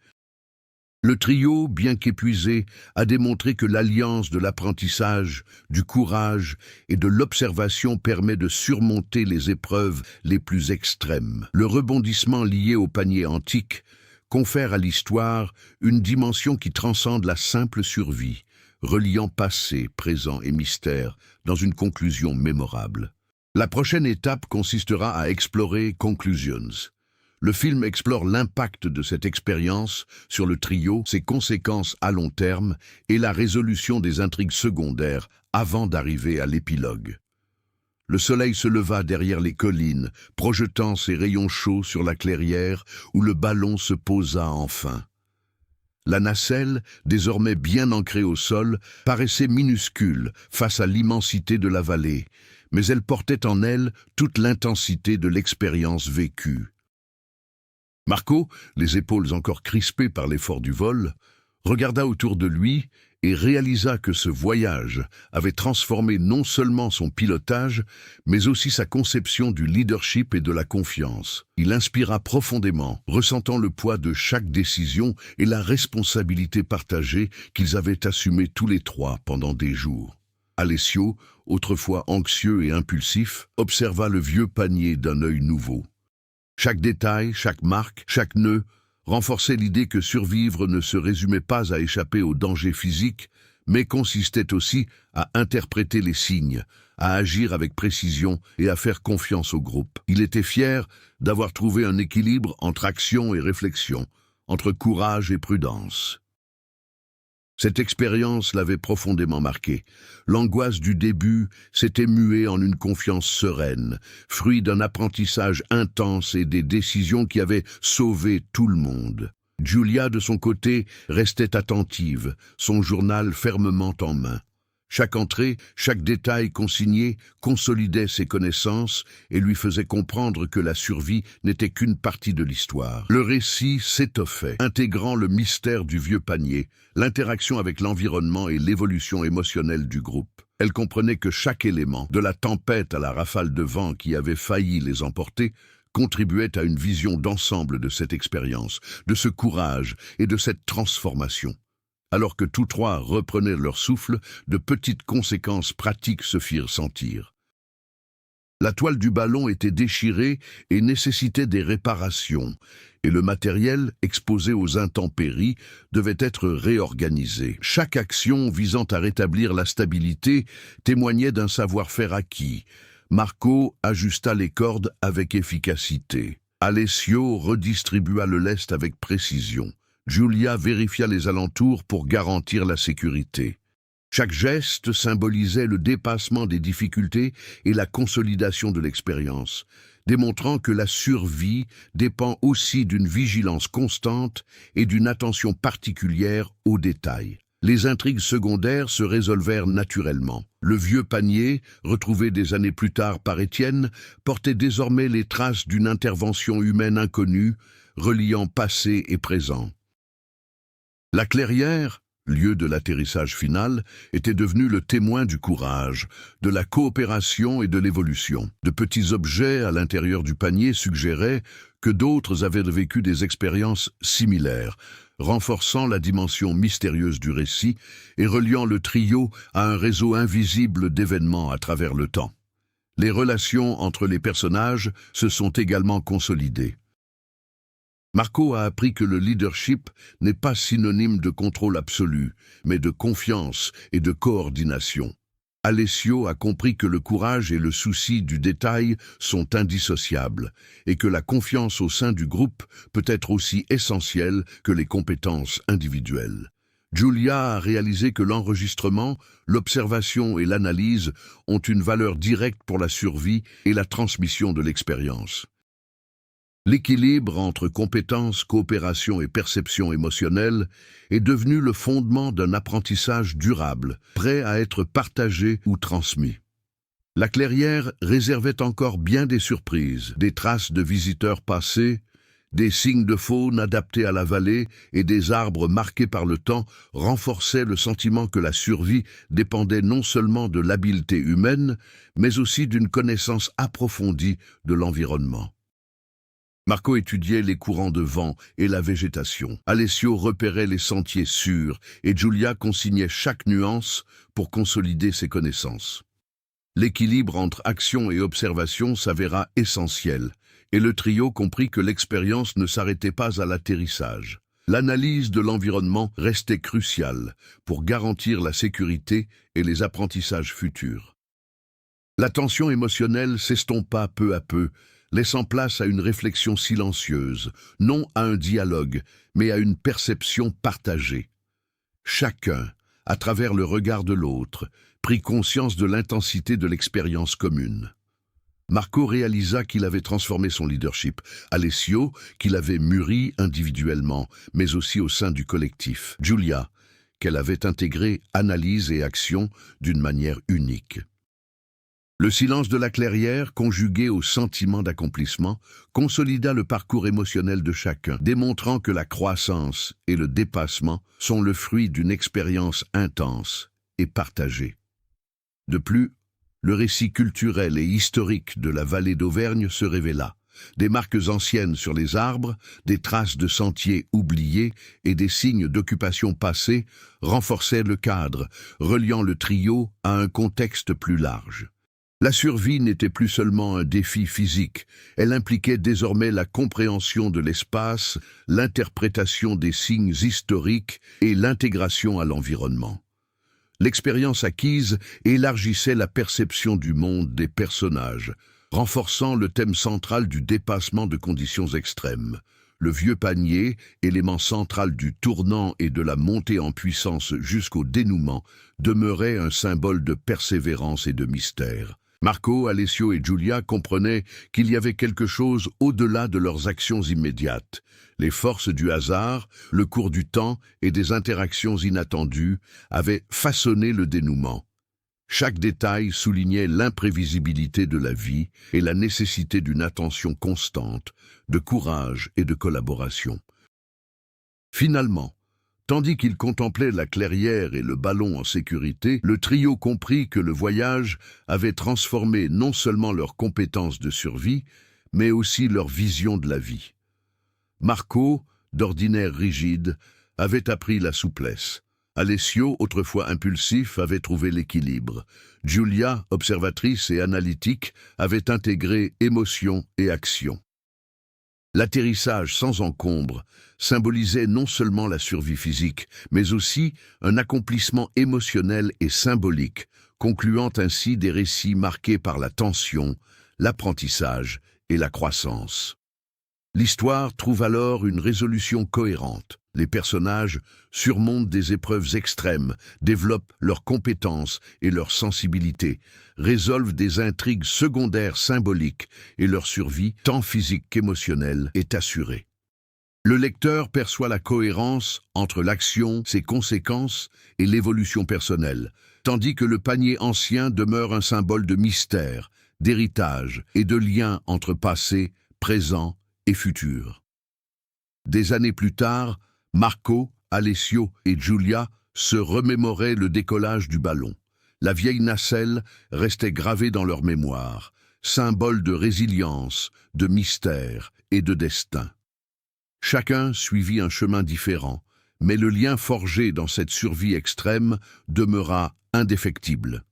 Le trio, bien qu'épuisé, a démontré que l'alliance de l'apprentissage, du courage et de l'observation permet de surmonter les épreuves les plus extrêmes. Le rebondissement lié au panier antique confère à l'histoire une dimension qui transcende la simple survie, reliant passé, présent et mystère dans une conclusion mémorable. La prochaine étape consistera à explorer Conclusions. Le film explore l'impact de cette expérience sur le trio, ses conséquences à long terme et la résolution des intrigues secondaires avant d'arriver à l'épilogue. Le soleil se leva derrière les collines, projetant ses rayons chauds sur la clairière où le ballon se posa enfin. La nacelle, désormais bien ancrée au sol, paraissait minuscule face à l'immensité de la vallée, mais elle portait en elle toute l'intensité de l'expérience vécue. Marco, les épaules encore crispées par l'effort du vol, regarda autour de lui et réalisa que ce voyage avait transformé non seulement son pilotage, mais aussi sa conception du leadership et de la confiance. Il inspira profondément, ressentant le poids de chaque décision et la responsabilité partagée qu'ils avaient assumée tous les trois pendant des jours. Alessio, autrefois anxieux et impulsif, observa le vieux panier d'un œil nouveau. Chaque détail, chaque marque, chaque nœud renforçait l'idée que survivre ne se résumait pas à échapper aux dangers physiques, mais consistait aussi à interpréter les signes, à agir avec précision et à faire confiance au groupe. Il était fier d'avoir trouvé un équilibre entre action et réflexion, entre courage et prudence. Cette expérience l'avait profondément marqué. L'angoisse du début s'était muée en une confiance sereine, fruit d'un apprentissage intense et des décisions qui avaient sauvé tout le monde. Giulia, de son côté, restait attentive, son journal fermement en main. Chaque entrée, chaque détail consigné consolidait ses connaissances et lui faisait comprendre que la survie n'était qu'une partie de l'histoire. Le récit s'étoffait, intégrant le mystère du vieux panier, l'interaction avec l'environnement et l'évolution émotionnelle du groupe. Elle comprenait que chaque élément, de la tempête à la rafale de vent qui avait failli les emporter, contribuait à une vision d'ensemble de cette expérience, de ce courage et de cette transformation. Alors que tous trois reprenaient leur souffle, de petites conséquences pratiques se firent sentir. La toile du ballon était déchirée et nécessitait des réparations, et le matériel, exposé aux intempéries, devait être réorganisé. Chaque action visant à rétablir la stabilité témoignait d'un savoir-faire acquis. Marco ajusta les cordes avec efficacité. Alessio redistribua le lest avec précision. Giulia vérifia les alentours pour garantir la sécurité. Chaque geste symbolisait le dépassement des difficultés et la consolidation de l'expérience, démontrant que la survie dépend aussi d'une vigilance constante et d'une attention particulière aux détails. Les intrigues secondaires se résolvèrent naturellement. Le vieux panier, retrouvé des années plus tard par Étienne, portait désormais les traces d'une intervention humaine inconnue, reliant passé et présent. La clairière, lieu de l'atterrissage final, était devenue le témoin du courage, de la coopération et de l'évolution. De petits objets à l'intérieur du panier suggéraient que d'autres avaient vécu des expériences similaires, renforçant la dimension mystérieuse du récit et reliant le trio à un réseau invisible d'événements à travers le temps. Les relations entre les personnages se sont également consolidées. Marco a appris que le leadership n'est pas synonyme de contrôle absolu, mais de confiance et de coordination. Alessio a compris que le courage et le souci du détail sont indissociables, et que la confiance au sein du groupe peut être aussi essentielle que les compétences individuelles. Giulia a réalisé que l'enregistrement, l'observation et l'analyse ont une valeur directe pour la survie et la transmission de l'expérience. L'équilibre entre compétences, coopération et perception émotionnelle est devenu le fondement d'un apprentissage durable, prêt à être partagé ou transmis. La clairière réservait encore bien des surprises, des traces de visiteurs passés, des signes de faune adaptés à la vallée et des arbres marqués par le temps renforçaient le sentiment que la survie dépendait non seulement de l'habileté humaine, mais aussi d'une connaissance approfondie de l'environnement. Marco étudiait les courants de vent et la végétation. Alessio repérait les sentiers sûrs et Giulia consignait chaque nuance pour consolider ses connaissances. L'équilibre entre action et observation s'avéra essentiel et le trio comprit que l'expérience ne s'arrêtait pas à l'atterrissage. L'analyse de l'environnement restait cruciale pour garantir la sécurité et les apprentissages futurs. La tension émotionnelle s'estompa peu à peu, laissant place à une réflexion silencieuse, non à un dialogue, mais à une perception partagée. Chacun, à travers le regard de l'autre, prit conscience de l'intensité de l'expérience commune. Marco réalisa qu'il avait transformé son leadership, Alessio, qu'il avait mûri individuellement, mais aussi au sein du collectif, Giulia, qu'elle avait intégré analyse et action d'une manière unique. Le silence de la clairière, conjugué au sentiment d'accomplissement, consolida le parcours émotionnel de chacun, démontrant que la croissance et le dépassement sont le fruit d'une expérience intense et partagée. De plus, le récit culturel et historique de la vallée d'Auvergne se révéla. Des marques anciennes sur les arbres, des traces de sentiers oubliés et des signes d'occupation passée renforçaient le cadre, reliant le trio à un contexte plus large. La survie n'était plus seulement un défi physique, elle impliquait désormais la compréhension de l'espace, l'interprétation des signes historiques et l'intégration à l'environnement. L'expérience acquise élargissait la perception du monde des personnages, renforçant le thème central du dépassement de conditions extrêmes. Le vieux panier, élément central du tournant et de la montée en puissance jusqu'au dénouement, demeurait un symbole de persévérance et de mystère. Marco, Alessio et Giulia comprenaient qu'il y avait quelque chose au-delà de leurs actions immédiates. Les forces du hasard, le cours du temps et des interactions inattendues avaient façonné le dénouement. Chaque détail soulignait l'imprévisibilité de la vie et la nécessité d'une attention constante, de courage et de collaboration. Finalement, tandis qu'ils contemplaient la clairière et le ballon en sécurité, le trio comprit que le voyage avait transformé non seulement leurs compétences de survie, mais aussi leur vision de la vie. Marco, d'ordinaire rigide, avait appris la souplesse. Alessio, autrefois impulsif, avait trouvé l'équilibre. Giulia, observatrice et analytique, avait intégré émotion et action. L'atterrissage sans encombre symbolisait non seulement la survie physique, mais aussi un accomplissement émotionnel et symbolique, concluant ainsi des récits marqués par la tension, l'apprentissage et la croissance. L'histoire trouve alors une résolution cohérente. Les personnages surmontent des épreuves extrêmes, développent leurs compétences et leur sensibilité, résolvent des intrigues secondaires symboliques et leur survie, tant physique qu'émotionnelle, est assurée. Le lecteur perçoit la cohérence entre l'action, ses conséquences et l'évolution personnelle, tandis que le panier ancien demeure un symbole de mystère, d'héritage et de lien entre passé, présent et futur. Des années plus tard, Marco, Alessio et Giulia se remémoraient le décollage du ballon. La vieille nacelle restait gravée dans leur mémoire, symbole de résilience, de mystère et de destin. Chacun suivit un chemin différent, mais le lien forgé dans cette survie extrême demeura indéfectible.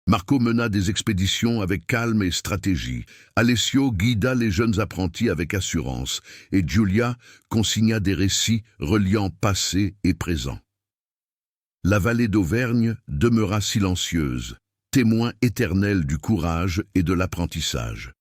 Marco mena des expéditions avec calme et stratégie. Alessio guida les jeunes apprentis avec assurance et Giulia consigna des récits reliant passé et présent. La vallée d'Auvergne demeura silencieuse, témoin éternel du courage et de l'apprentissage.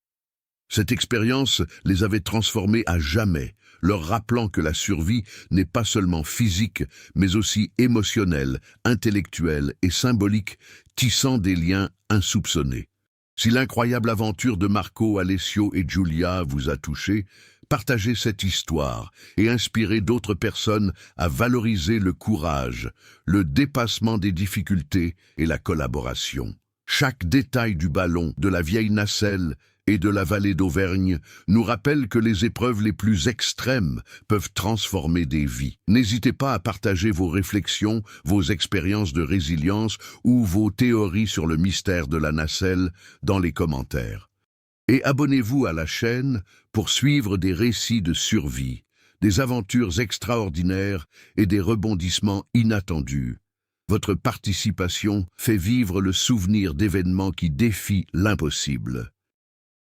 Cette expérience les avait transformés à jamais, leur rappelant que la survie n'est pas seulement physique, mais aussi émotionnelle, intellectuelle et symbolique, tissant des liens insoupçonnés. Si l'incroyable aventure de Marco, Alessio et Giulia vous a touché, partagez cette histoire et inspirez d'autres personnes à valoriser le courage, le dépassement des difficultés et la collaboration. Chaque détail du ballon, de la vieille nacelle et de la vallée d'Auvergne nous rappelle que les épreuves les plus extrêmes peuvent transformer des vies. N'hésitez pas à partager vos réflexions, vos expériences de résilience ou vos théories sur le mystère de la nacelle dans les commentaires. Et abonnez-vous à la chaîne pour suivre des récits de survie, des aventures extraordinaires et des rebondissements inattendus. Votre participation fait vivre le souvenir d'événements qui défient l'impossible.